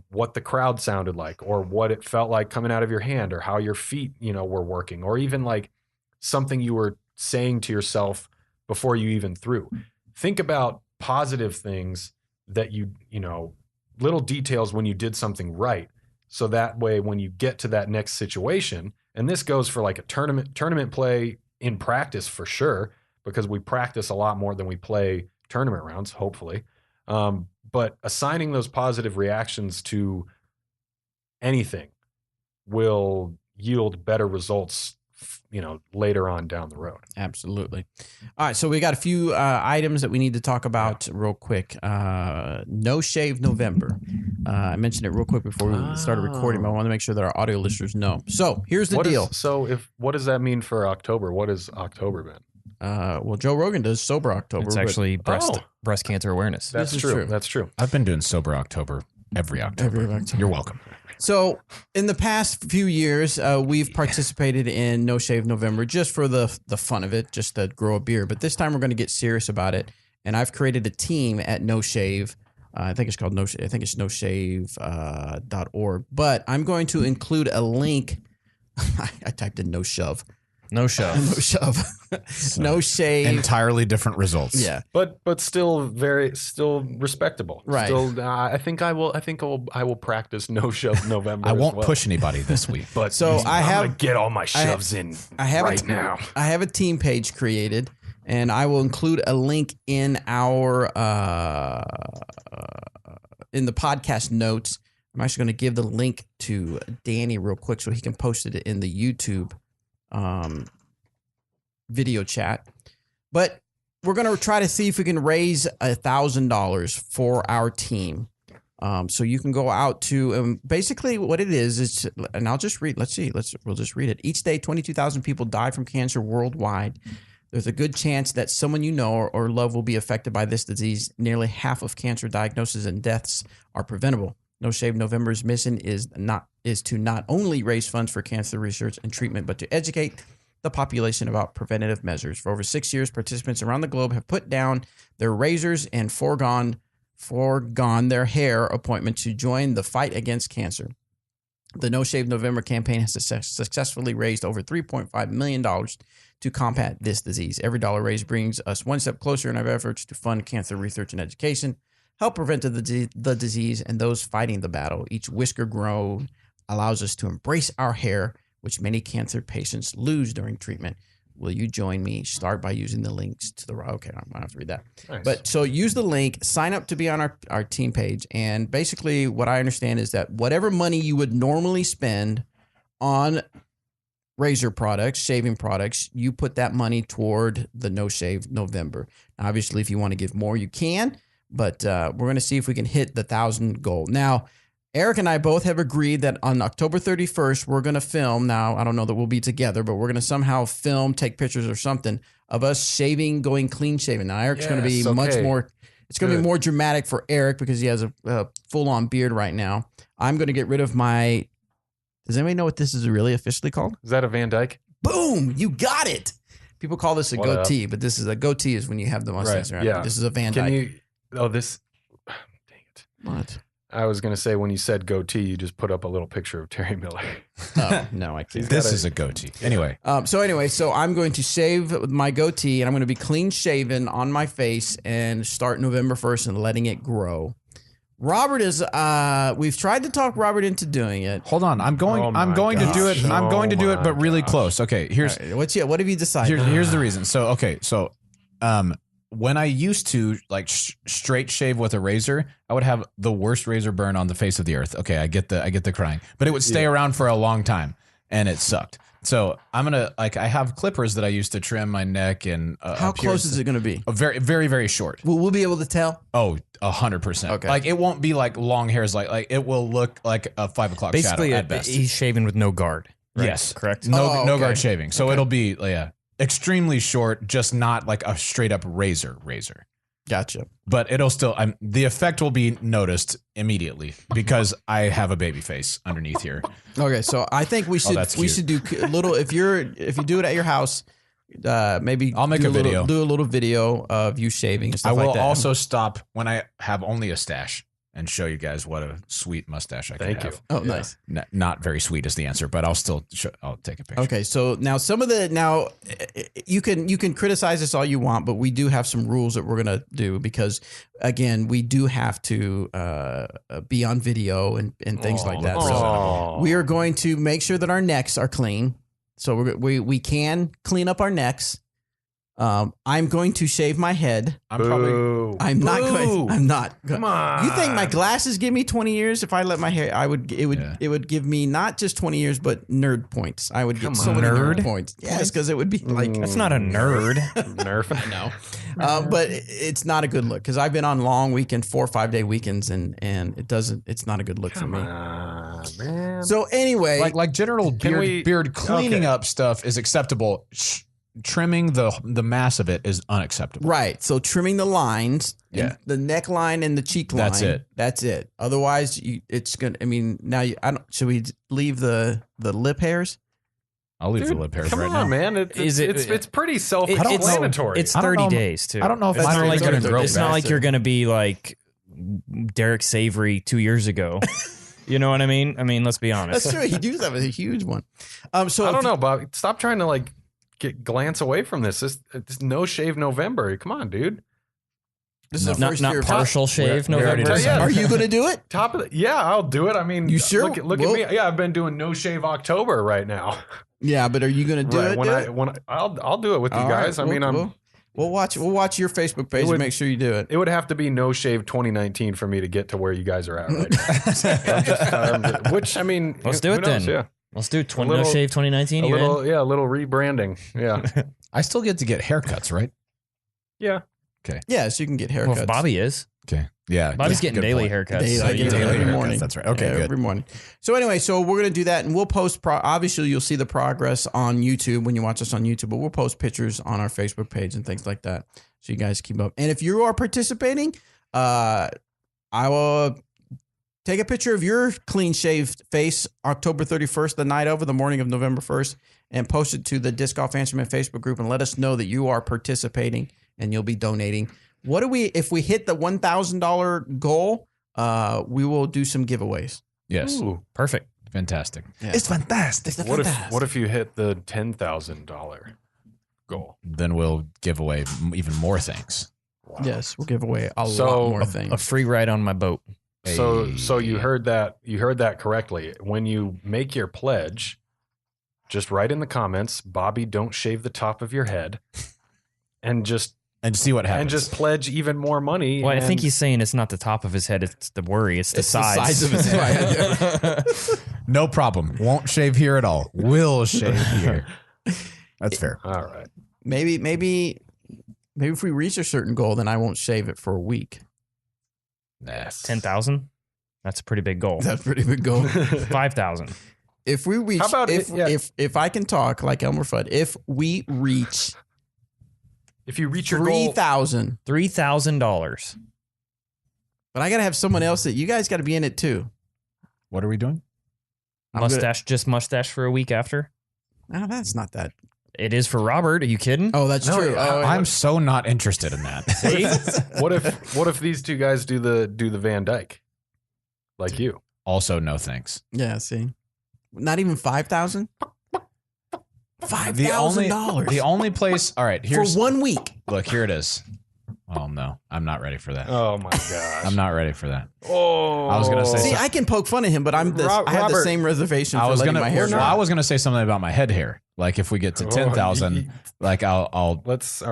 what the crowd sounded like, or what it felt like coming out of your hand, or how your feet, were working, or even like something you were saying to yourself before you even threw. Think about positive things that little details when you did something right. So that way, when you get to that next situation, and this goes for like a tournament play in practice for sure, because we practice a lot more than we play tournament rounds, hopefully. But assigning those positive reactions to anything will yield better results, later on down the road. Absolutely. All right. So we got a few items that we need to talk about real quick. No Shave November. I mentioned it real quick before we started recording, but I want to make sure that our audio listeners know. So here's the deal. What does that mean for October? What has October been? Well, Joe Rogan does Sober October. It's actually breast cancer awareness. That's true. That's true. I've been doing Sober October every October. You're welcome. So in the past few years, we've participated in No Shave November just for the fun of it, just to grow a beard. But this time we're going to get serious about it. And I've created a team at No Shave. I think it's called No Shave. I think it's noshave.org. But I'm going to include a link. I typed in No Shove. No shove. No shove. No shave. Entirely different results. Yeah. But still respectable. Right. Still, I think I will practice no shove November. I won't push anybody this week. But so I'm gonna get all my shoves in right now. I have a team page created, and I will include a link in our in the podcast notes. I'm actually going to give the link to Danny real quick so he can post it in the YouTube video chat. But we're going to try to see if we can raise $1,000 for our team. So you can go out to basically what it is, and I'll just read. We'll just read it. Each day, 22,000 people die from cancer worldwide. There's a good chance that someone you know or love will be affected by this disease. Nearly half of cancer diagnoses and deaths are preventable. No Shave November's mission is to not only raise funds for cancer research and treatment, but to educate the population about preventative measures. For over 6 years, participants around the globe have put down their razors and foregone foregone their hair appointment to join the fight against cancer. The No Shave November campaign has successfully raised over $3.5 million to combat this disease. Every dollar raised brings us one step closer in our efforts to fund cancer research and education, help prevent the disease, and those fighting the battle. Each whisker grown allows us to embrace our hair, which many cancer patients lose during treatment. Will you join me? Start by using the links to the... Okay, I'm going to have to read that. Nice. But so use the link, sign up to be on our team page. And basically what I understand is that whatever money you would normally spend on razor products, shaving products, you put that money toward the No Shave November. Now, obviously, if you want to give more, you can. But we're going to see if we can hit the 1,000 goal. Now, Eric and I both have agreed that on October 31st, we're going to film. Now, I don't know that we'll be together, but we're going to somehow film, take pictures or something of us shaving, going clean shaven. Now, Eric's going to be much more, it's going to be more dramatic for Eric because he has a full-on beard right now. I'm going to get rid of my, does anybody know what this is really officially called? Is that a Van Dyke? Boom! You got it! People call this a What goatee, but this is a goatee is when you have the mustache. Right? Yeah. This is a Van Dyke. Dang it. What? I was going to say, when you said goatee, you just put up a little picture of Terry Miller. Oh, no, I can't. This is a goatee. Anyway. So I'm going to shave my goatee and I'm going to be clean shaven on my face and start November 1st and letting it grow. Robert is, we've tried to talk Robert into doing it. Hold on. I'm going to do it. I'm going to do it, but really close. Okay. Here's, what have you decided? Here's the reason. So, when I used to like straight shave with a razor, I would have the worst razor burn on the face of the earth. Okay, I get the crying, but it would stay around for a long time, and it sucked. So I'm gonna I have clippers that I used to trim my neck and. How close is it gonna be? Very, very, very short. We'll be able to tell. Oh, 100%. Okay, like it won't be like long hairs. Like it will look like a 5 o'clock basically shadow at best. He's shaving with no guard. Right? Yes, correct. No guard shaving. So it'll be extremely short, just not like a straight up razor. Gotcha. But it'll still, the effect will be noticed immediately because I have a baby face underneath here. Okay, so I think we should do a little. If you do it at your house, maybe I'll make a video. Do a little video of you shaving and stuff I will like that. also stop when I have only a stash and show you guys what a sweet mustache I can have. Thank you. Oh, nice. Not very sweet is the answer, but I'll still I'll take a picture. Okay, so now you can criticize us all you want, but we do have some rules that we're gonna do because again we do have to be on video and things like that. So we are going to make sure that our necks are clean. So we can clean up our necks. I'm going to shave my head. I'm not going. Come on. You think my glasses give me 20 years? If I let my hair, it would give me not just 20 years, but nerd points. I would get so many nerd points. Yes, because it would be like that's not a nerd. Nerf. No, but it's not a good look because I've been on long weekend 4 or 5 day weekends and it's not a good look for me. Man. So anyway, like general beard cleaning up stuff is acceptable. Trimming the mass of it is unacceptable. Right. So trimming the lines, the neckline and the cheek line. That's it. Otherwise, it's gonna. I mean, now should we leave the lip hairs? I'll leave the lip hairs right now. Come on, man. It's pretty self-explanatory. It's 30 days too. I don't know if it's mine not are like gonna grow. It's not like you're gonna be like Derek Savory 2 years ago. You know what I mean? I mean, let's be honest. That's true. He does have a huge one. So I don't know, Bob. Stop trying to glance away from this. This No Shave November. Come on, dude. This is not partial shave November. Are you going to do it? I'll do it. I mean, you sure? Look at me. Yeah, I've been doing No Shave October right now. Yeah, but are you going to do it? I'll do it with you guys. We'll watch your Facebook page and make sure you do it. It would have to be No Shave 2019 for me to get to where you guys are at right now. Which I mean, let's do it then. Yeah. Let's do No Shave 2019. A little rebranding. Yeah. I still get to get haircuts, right? Yeah. Okay. Yeah, so you can get haircuts. Well, Bobby is. Okay. Yeah. Bobby's getting daily haircuts. Daily morning. That's right. Okay, good. Every morning. So anyway, we're going to do that and we'll post, obviously you'll see the progress on YouTube when you watch us on YouTube, but we'll post pictures on our Facebook page and things like that. So you guys keep up. And if you are participating, I will take a picture of your clean shaved face October 31st, the night over, the morning of November 1st, and post it to the Disc Golf Answerman Facebook group and let us know that you are participating and you'll be donating. What do we? If we hit the $1,000 goal, we will do some giveaways. Yes. Ooh. Perfect. Fantastic. Yeah. It's fantastic. What if you hit the $10,000 goal? Then we'll give away even more things. Wow. Yes, we'll give away a lot more things. A free ride on my boat. So you heard that correctly. When you make your pledge, just write in the comments, Bobby, don't shave the top of your head, and see what happens. And just pledge even more money. Well, I think he's saying it's not the top of his head, it's the worry. It's the size of his head. No problem. Won't shave here at all. Will shave here. That's fair. All right. Maybe if we reach a certain goal, then I won't shave it for a week. Yes. 10,000? That's a pretty big goal. That's a pretty big goal. 5,000. If we reach, if I can talk like Elmer Fudd, if we reach, if you reach your goal, $3,000. But I got to have someone else that you guys got to be in it too. What are we doing? Just mustache for a week after? No, that's not that. It is for Robert. Are you kidding? Oh, that's true. I'm so not interested in that. See? What if these two guys do the Van Dyke, like you? Also, no thanks. Yeah. See, not even 5,000. $5,000. The only place. All right, here's for 1 week. Look, here it is. Oh no, I'm not ready for that. Oh my gosh, I'm not ready for that. Oh, I was gonna say. See, I can poke fun at him, but I have the same reservation. I was letting gonna. my hair Well, I was gonna say something about my head hair. Like if we get to 10,000, like I'll let's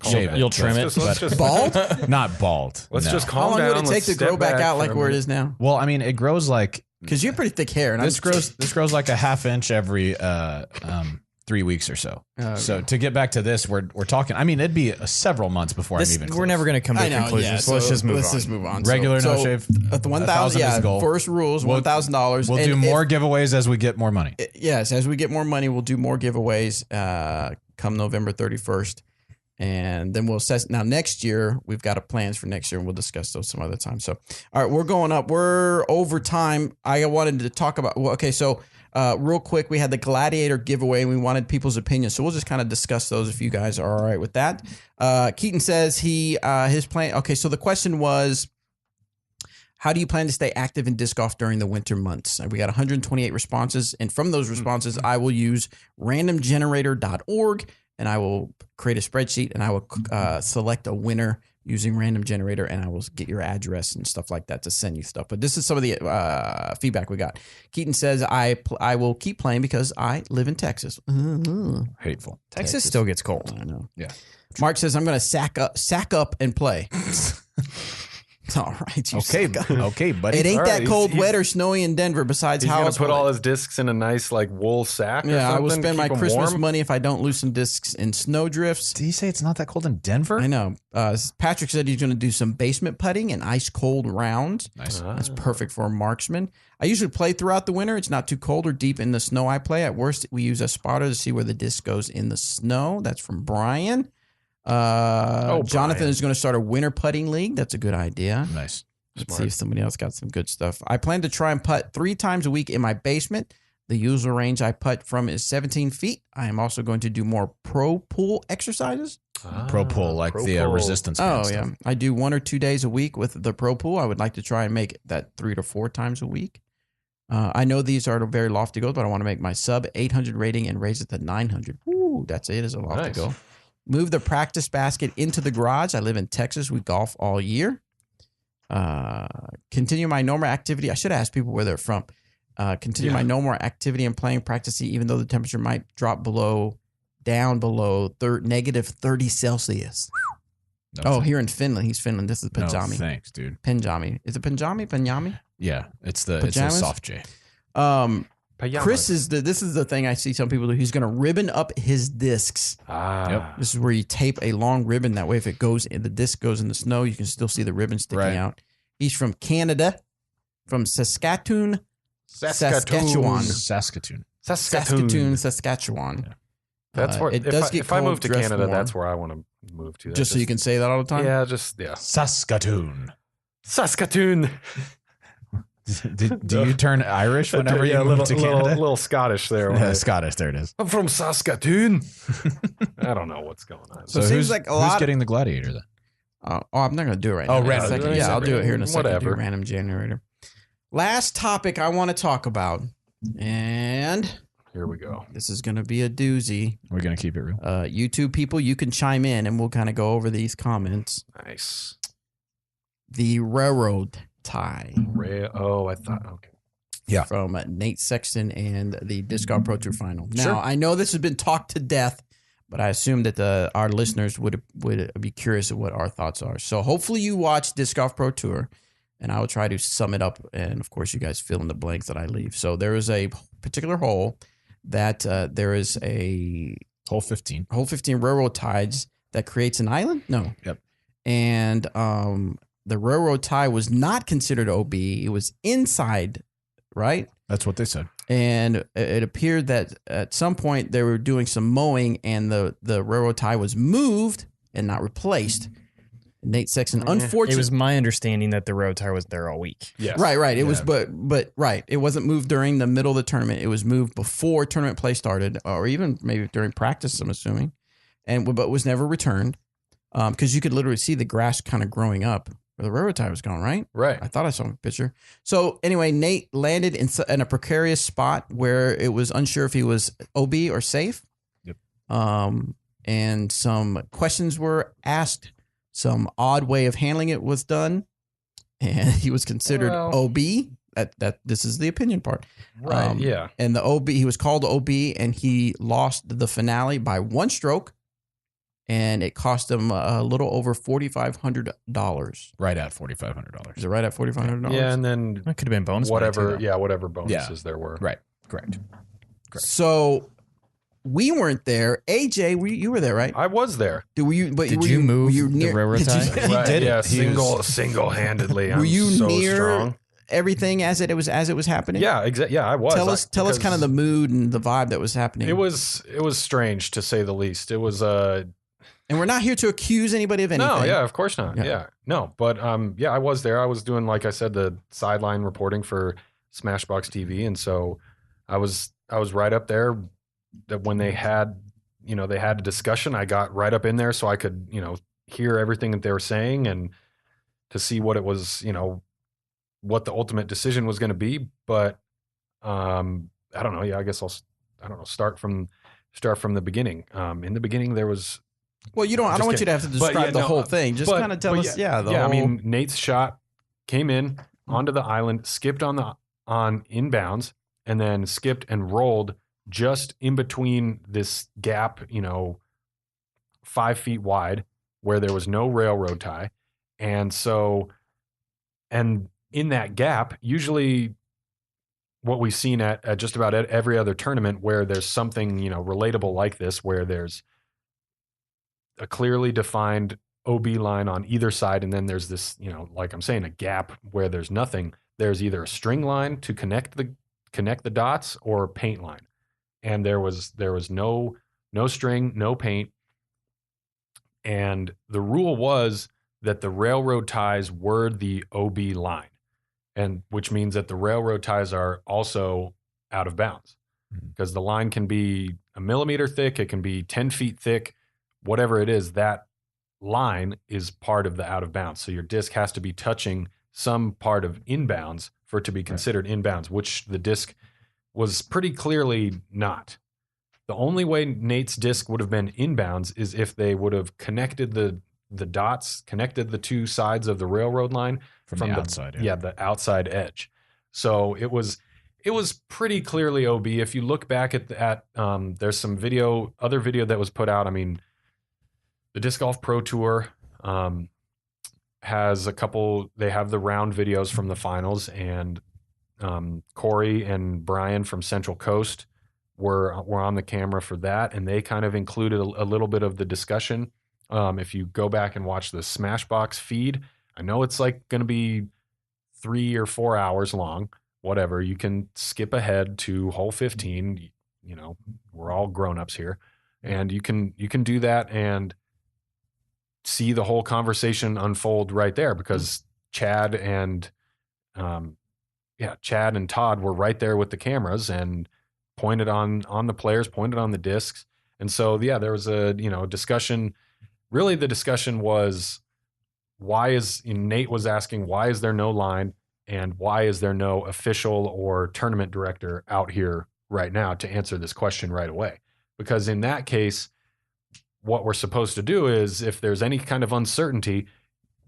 shave it. You'll trim it. Let's just bald? Not bald. Let's just How calm long down. would it take to grow back out like where it is now? Well, I mean, it grows like because you have pretty thick hair. And this grows like a half inch every 3 weeks or so. Okay. So to get back to this, we're talking. I mean, it'd be several months before I'm even. We're never going to come to conclusions. So let's just move on. Regular no shave. At the 1,000, yeah. Goal. First rules, $1,000. We'll do more giveaways as we get more money. Yes, as we get more money, we'll do more giveaways. Come November 31st, and then we'll assess. Now next year, we've got plans for next year, and we'll discuss those some other time. So, all right, we're going up. We're over time. I wanted to talk about. Well, okay, so. Real quick, we had the Gladiator giveaway and we wanted people's opinions. So we'll just kind of discuss those if you guys are all right with that. Keaton says his plan. Okay, so the question was, how do you plan to stay active in disc golf during the winter months? We got 128 responses. And from those responses, I will use randomgenerator.org and I will create a spreadsheet and I will select a winner using Random Generator, and I will get your address and stuff like that to send you stuff. But this is some of the feedback we got. Keaton says, I will keep playing because I live in Texas. Hateful. Texas still gets cold. I know. Yeah. Mark says, I'm going to sack up and play. All right. Okay, buddy. It ain't All that right, cold, he's- wet, or snowy in Denver. Besides, He's how gonna else put will all it- his discs in a nice like wool sack. Yeah, I will something to spend my keep 'em Christmas warm? money if I don't lose some discs in snow drifts. Did he say it's not that cold in Denver? I know. Patrick said he's going to do some basement putting and ice cold rounds. Nice. That's perfect for a marksman. I usually play throughout the winter. It's not too cold or deep in the snow I play. At worst, we use a spotter to see where the disc goes in the snow. That's from Brian. Jonathan Brian. is going to start a winter putting league. That's a good idea. Nice. Let's see if somebody else got some good stuff. I plan to try and putt 3 times a week in my basement. The usual range I putt from is 17 feet. I am also going to do more pro pool exercises. Pro pull, like pro the pull. resistance band Oh, yeah. stuff. I do 1 or 2 days a week with the pro pool. I would like to try and make that 3 to 4 times a week. I know these are very lofty goals, but I want to make my sub 800 rating and raise it to 900. Woo, that's it. Is a lofty Nice. goal. Move the practice basket into the garage. I live in Texas. We golf all year. Continue my normal activity. I should ask people where they're from. Continue my normal activity and playing practicing, even though the temperature might drop down below negative 30 Celsius. No, Here in Finland. He's Finland. This is no, Panjami. thanks, dude. Panjami. Is it Panjami? Panjami? Yeah, it's a Pajamas? soft J. Chris this is the thing I see some people do. He's going to ribbon up his discs. Yep. This is where you tape a long ribbon. That way, if the disc goes in the snow, you can still see the ribbon sticking out. He's from Canada, from Saskatoon, Saskatchewan. Saskatoon. Saskatchewan. Yeah. That's where. It does get if I cold, move to dress Canada, warm. that's where I want to move to. Just so you can say that all the time? Yeah, Saskatoon. Saskatoon. Do you turn Irish whenever you move to Canada? Little Scottish there. Yeah, Scottish. There it is. I'm from Saskatoon. I don't know what's going on. So it seems who's, like a who's lot. getting the Gladiator then? I'm not going to do it right now. Random In a second. generator. Yeah, I'll do it here in a second. Whatever. Do random generator. Last topic I want to talk about, and here we go. This is going to be a doozy. We're going to keep it real. YouTube people, you can chime in, and we'll kind of go over these comments. Nice. The railroad tie. I thought, okay. Yeah. From Nate Sexton and the Disc Golf Pro Tour Final. Now, Sure. I know this has been talked to death, but I assume that our listeners would be curious of what our thoughts are. So hopefully you watch Disc Golf Pro Tour, and I will try to sum it up. And, of course, you guys fill in the blanks that I leave. So there is a particular hole that there is a... Hole 15. Hole 15 railroad ties that creates an island? No. Yep. And the railroad tie was not considered OB. It was inside, right? That's what they said. And it appeared that at some point they were doing some mowing and the railroad tie was moved and not replaced. Nate Sexton, unfortunately, it was my understanding that the road tire was there all week. Yes. Right. It was, but right. It wasn't moved during the middle of the tournament. It was moved before tournament play started, or even maybe during practice, I'm assuming, but was never returned because you could literally see the grass kind of growing up where the railroad tie was going. Right. Right. I thought I saw a picture. So anyway, Nate landed in a precarious spot where it was unsure if he was OB or safe. Yep. And some questions were asked. Some odd way of handling it was done, and he was considered OB. That this is the opinion part, Right. Yeah. And the OB, he was called OB, and he lost the finale by one stroke, and it cost him a little over $4,500. Right at $4,500. Is it right at $4,500? Yeah, and then That could have been bonus money, whatever. too, Yeah, whatever bonuses there were. Right. Correct. So we weren't there. AJ, you were there, right? I was there. Were you? But Did were you move were you the near, railroad did you- tie? He Right, did it. yeah, He was- single-handedly. Were I'm you so near strong. everything as it was happening? Yeah, exactly. Yeah, I was. Tell us kind of the mood and the vibe that was happening. It was strange to say the least. It was and we're not here to accuse anybody of anything. No, yeah, of course not. Yeah. Yeah. No, but yeah, I was there. I was doing, like I said, the sideline reporting for Smashbox TV, and so I was right up there. That when they had a discussion, I got right up in there so I could hear everything that they were saying and to see what it was, what the ultimate decision was going to be. But I don't know. Yeah, I guess start from the beginning. In the beginning, there was. Well, I don't want you to have to describe the whole thing. Just kind of tell us, I mean, Nate's shot came in onto the island, skipped on inbounds, and then skipped and rolled just in between this gap, 5 feet wide, where there was no railroad tie. And in that gap, usually what we've seen at just about every other tournament where there's something, relatable like this, where there's a clearly defined OB line on either side, and then there's this, like I'm saying, a gap where there's nothing. There's either a string line to connect the dots or a paint line. And there was no string, no paint. And the rule was that the railroad ties were the OB line, and which means that the railroad ties are also out of bounds because the line can be a millimeter thick, it can be 10 feet thick, whatever it is, that line is part of the out of bounds. So your disc has to be touching some part of inbounds for it to be considered inbounds, which the disc was pretty clearly not. The only way Nate's disc would have been inbounds is if they would have connected the dots, connected the two sides of the railroad line from the outside. Yeah, the outside edge. So it was pretty clearly OB. If you look back at there's some other video that was put out. I mean, the Disc Golf Pro Tour has a couple. They have the round videos from the finals, and Corey and Brian from Central Coast were on the camera for that, and they kind of included a little bit of the discussion. If you go back and watch the Smashbox feed, I know it's like going to be 3 or 4 hours long, whatever. You can skip ahead to hole 15. We're all grown-ups here, and you can do that and see the whole conversation unfold right there, because Chad and Todd were right there with the cameras and pointed on the players, pointed on the discs. And so, yeah, there was a discussion. Really, the discussion was Nate was asking, why is there no line and why is there no official or tournament director out here right now to answer this question right away? Because in that case, what we're supposed to do is if there's any kind of uncertainty,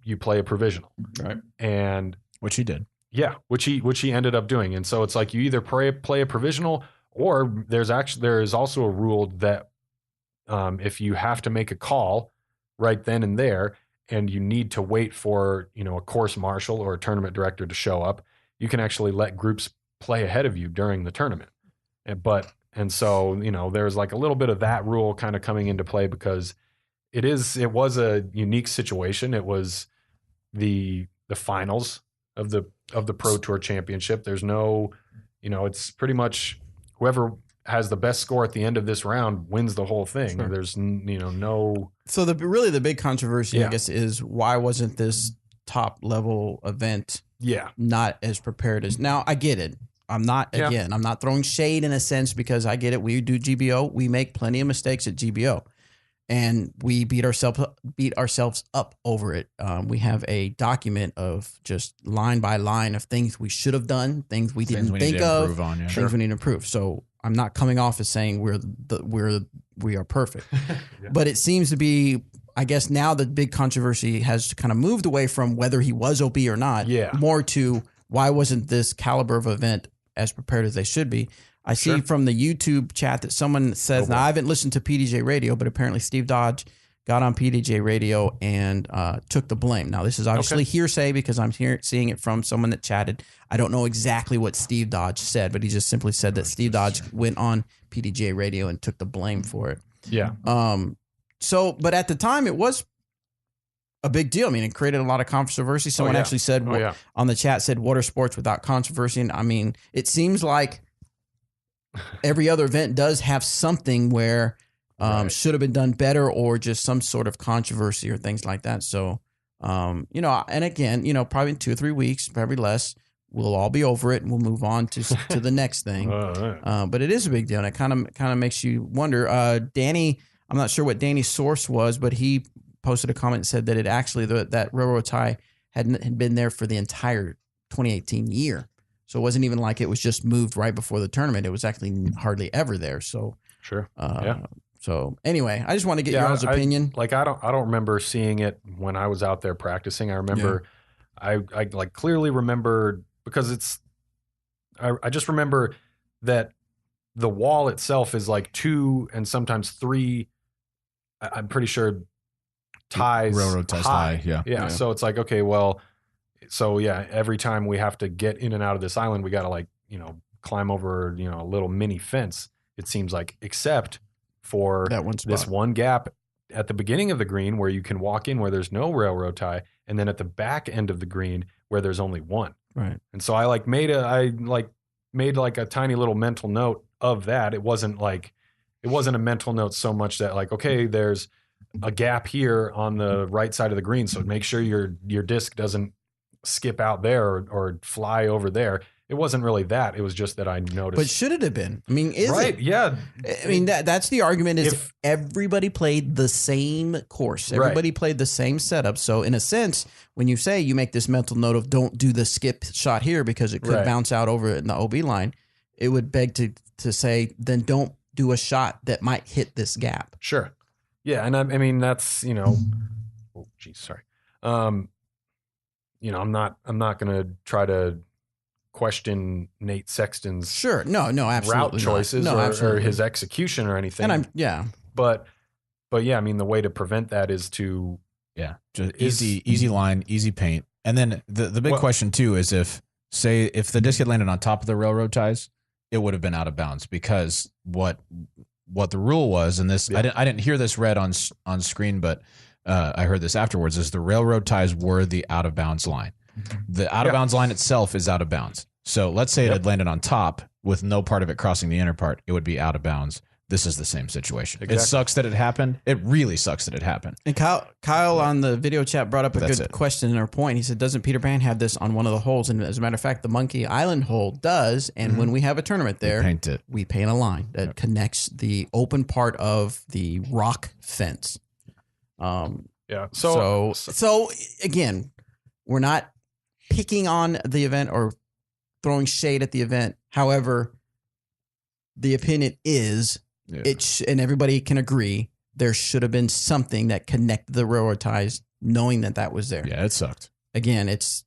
you play a provisional. Right. And which he did. Yeah, which he ended up doing. And so it's like you either play a provisional or there is also a rule that if you have to make a call right then and there and you need to wait for, a course marshal or a tournament director to show up, you can actually let groups play ahead of you during the tournament. And so, there's like a little bit of that rule kind of coming into play because it was a unique situation. It was the finals of the Pro Tour Championship. There's no, it's pretty much whoever has the best score at the end of this round wins the whole thing. Sure. There's no. So the big controversy, I guess, is why wasn't this top level event not as prepared as now? I get it. I'm not throwing shade in a sense because I get it. We do GBO. We make plenty of mistakes at GBO. And we beat ourselves up over it. We have a document of just line by line of things we should have done, things we didn't think of, things we need to improve. So I'm not coming off as saying we are perfect, but it seems to be. I guess now the big controversy has kind of moved away from whether he was OB or not, more to why wasn't this caliber of event as prepared as they should be. I see from the YouTube chat that someone says, now I haven't listened to PDJ Radio, but apparently Steve Dodge got on PDJ Radio and took the blame. Now, this is obviously hearsay because I'm seeing it from someone that chatted. I don't know exactly what Steve Dodge said, but he just simply said that Steve Dodge went on PDJ Radio and took the blame for it. Yeah. But at the time, it was a big deal. I mean, it created a lot of controversy. Someone actually said on the chat said water sports without controversy. And I mean, it seems like every other event does have something where should have been done better or just some sort of controversy or things like that. So, and again, probably in 2 or 3 weeks, probably less, we'll all be over it and we'll move on to the next thing. But it is a big deal. And it kind of makes you wonder. Danny, I'm not sure what Danny's source was, but he posted a comment and said that it actually, that railroad tie had been there for the entire 2018 year. So it wasn't even like it was just moved right before the tournament. It was actually hardly ever there. So So anyway, I just want to get y'all's opinion. I don't remember seeing it when I was out there practicing. I remember, I like clearly remembered because I just remember that the wall itself is like 2 and sometimes 3. I'm pretty sure ties railroad ties high. Yeah. So it's like, okay, well. So every time we have to get in and out of this island, we got to climb over, a little mini fence. It seems like, except for that this one gap at the beginning of the green where you can walk in where there's no railroad tie, and then at the back end of the green where there's only one. Right. And so I made a tiny little mental note of that. It wasn't a mental note so much that okay, there's a gap here on the right side of the green, so make sure your disc doesn't skip out there or fly over there. It wasn't really that. It was just that I noticed. But should it have been? I mean, is right? It? Yeah. I mean, that's the argument is if everybody played the same course. Everybody played the same setup. So in a sense, when you say you make this mental note of don't do the skip shot here because it could bounce out over in the OB line, it would beg to say then don't do a shot that might hit this gap. Sure. Yeah. And I mean, that's, oh, geez, sorry. I'm not going to try to question Nate Sexton's absolutely route choices or his execution or anything. And but I mean, the way to prevent that is to just easy line, easy paint. And then the big question too is if the disc had landed on top of the railroad ties, it would have been out of bounds because what the rule was, and this I didn't hear this read on screen, but I heard this afterwards, is the railroad ties were the out of bounds line. The out of bounds line itself is out of bounds. So let's say it had landed on top with no part of it crossing the inner part, it would be out of bounds. This is the same situation. Exactly. It sucks that it happened. It really sucks that it happened. And Kyle on the video chat brought up a good question or point. He said, doesn't Peter Pan have this on one of the holes? And as a matter of fact, the Monkey Island hole does. And when we have a tournament there, we paint a line that connects the open part of the rock fence. Yeah. So again, we're not picking on the event or throwing shade at the event. However, the opinion is and everybody can agree there should have been something that connected the railroad ties, knowing that was there. Yeah, it sucked. Again, it's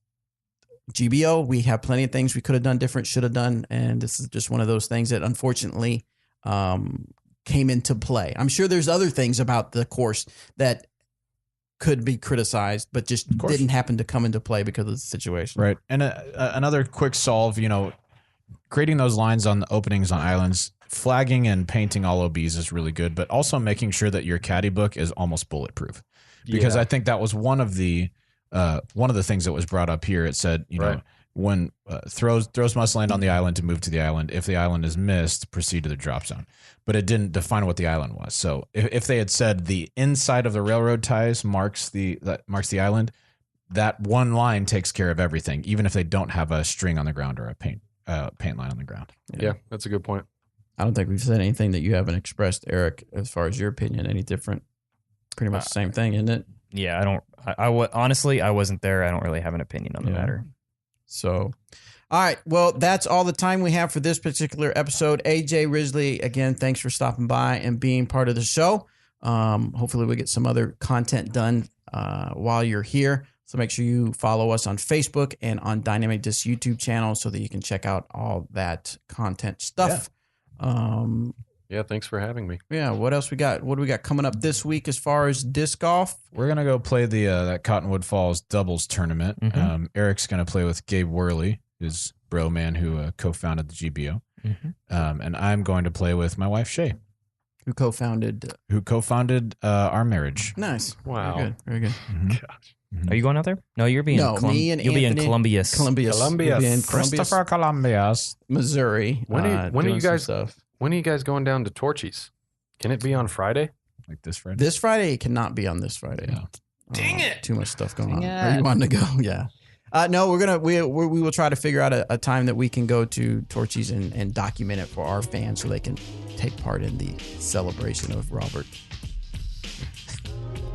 GBO. We have plenty of things we could have done different, should have done, and this is just one of those things that unfortunately came into play. I'm sure there's other things about the course that could be criticized, but just didn't happen to come into play because of the situation. Right. And another quick solve, creating those lines on the openings on islands, flagging and painting all OBs is really good, but also making sure that your caddy book is almost bulletproof. Because I think that was one of the things that was brought up here. It said, when throws must land on the island to move to the island. If the island is missed, proceed to the drop zone. But it didn't define what the island was. So if they had said the inside of the railroad ties marks the island, that one line takes care of everything, even if they don't have a string on the ground or a paint line on the ground. Yeah, that's a good point. I don't think we've said anything that you haven't expressed, Eric, as far as your opinion. Any different? Pretty much the same thing, isn't it? Yeah, honestly, I wasn't there. I don't really have an opinion on the matter. So, all right. Well, that's all the time we have for this particular episode. AJ, Risley, again, thanks for stopping by and being part of the show. Hopefully we'll get some other content done while you're here. So make sure you follow us on Facebook and on Dynamic Disc YouTube channel so that you can check out all that content stuff. Yeah, thanks for having me. Yeah, what else we got? What do we got coming up this week as far as disc golf? We're going to go play the that Cottonwood Falls doubles tournament. Mm-hmm. Eric's going to play with Gabe Worley, his bro man who co-founded the GBO. Mm-hmm. And I'm going to play with my wife, Shay. Who co-founded our marriage. Nice. Wow. Very good. Very good. Mm-hmm. Gosh. Are you going out there? No, you're being me and you'll be in Anthony- Columbus. Columbus. We'll be in Christopher Columbus. Missouri. When are doing you some guys? stuff. When are you guys going down to Torchies? Can it be on Friday? Like this Friday? This Friday it cannot be on this Friday. Yeah. Dang it. Too much stuff going on. Dang Are you it. wanting to go? Yeah. No, we will try to figure out a time that we can go to Torchies and document it for our fans so they can take part in the celebration of Robert.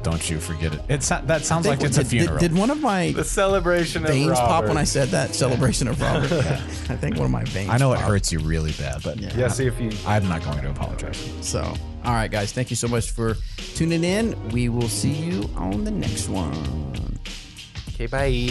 Don't you forget it. That sounds like it's a funeral. Did one of my The celebration veins of Robert. pop when I said that? Celebration of Robert. Yeah. I think one of my veins I know it popped. hurts you really bad, but Yeah, see if you. I'm not going to apologize. So, all right, guys. Thank you so much for tuning in. We will see you on the next one. Okay, bye.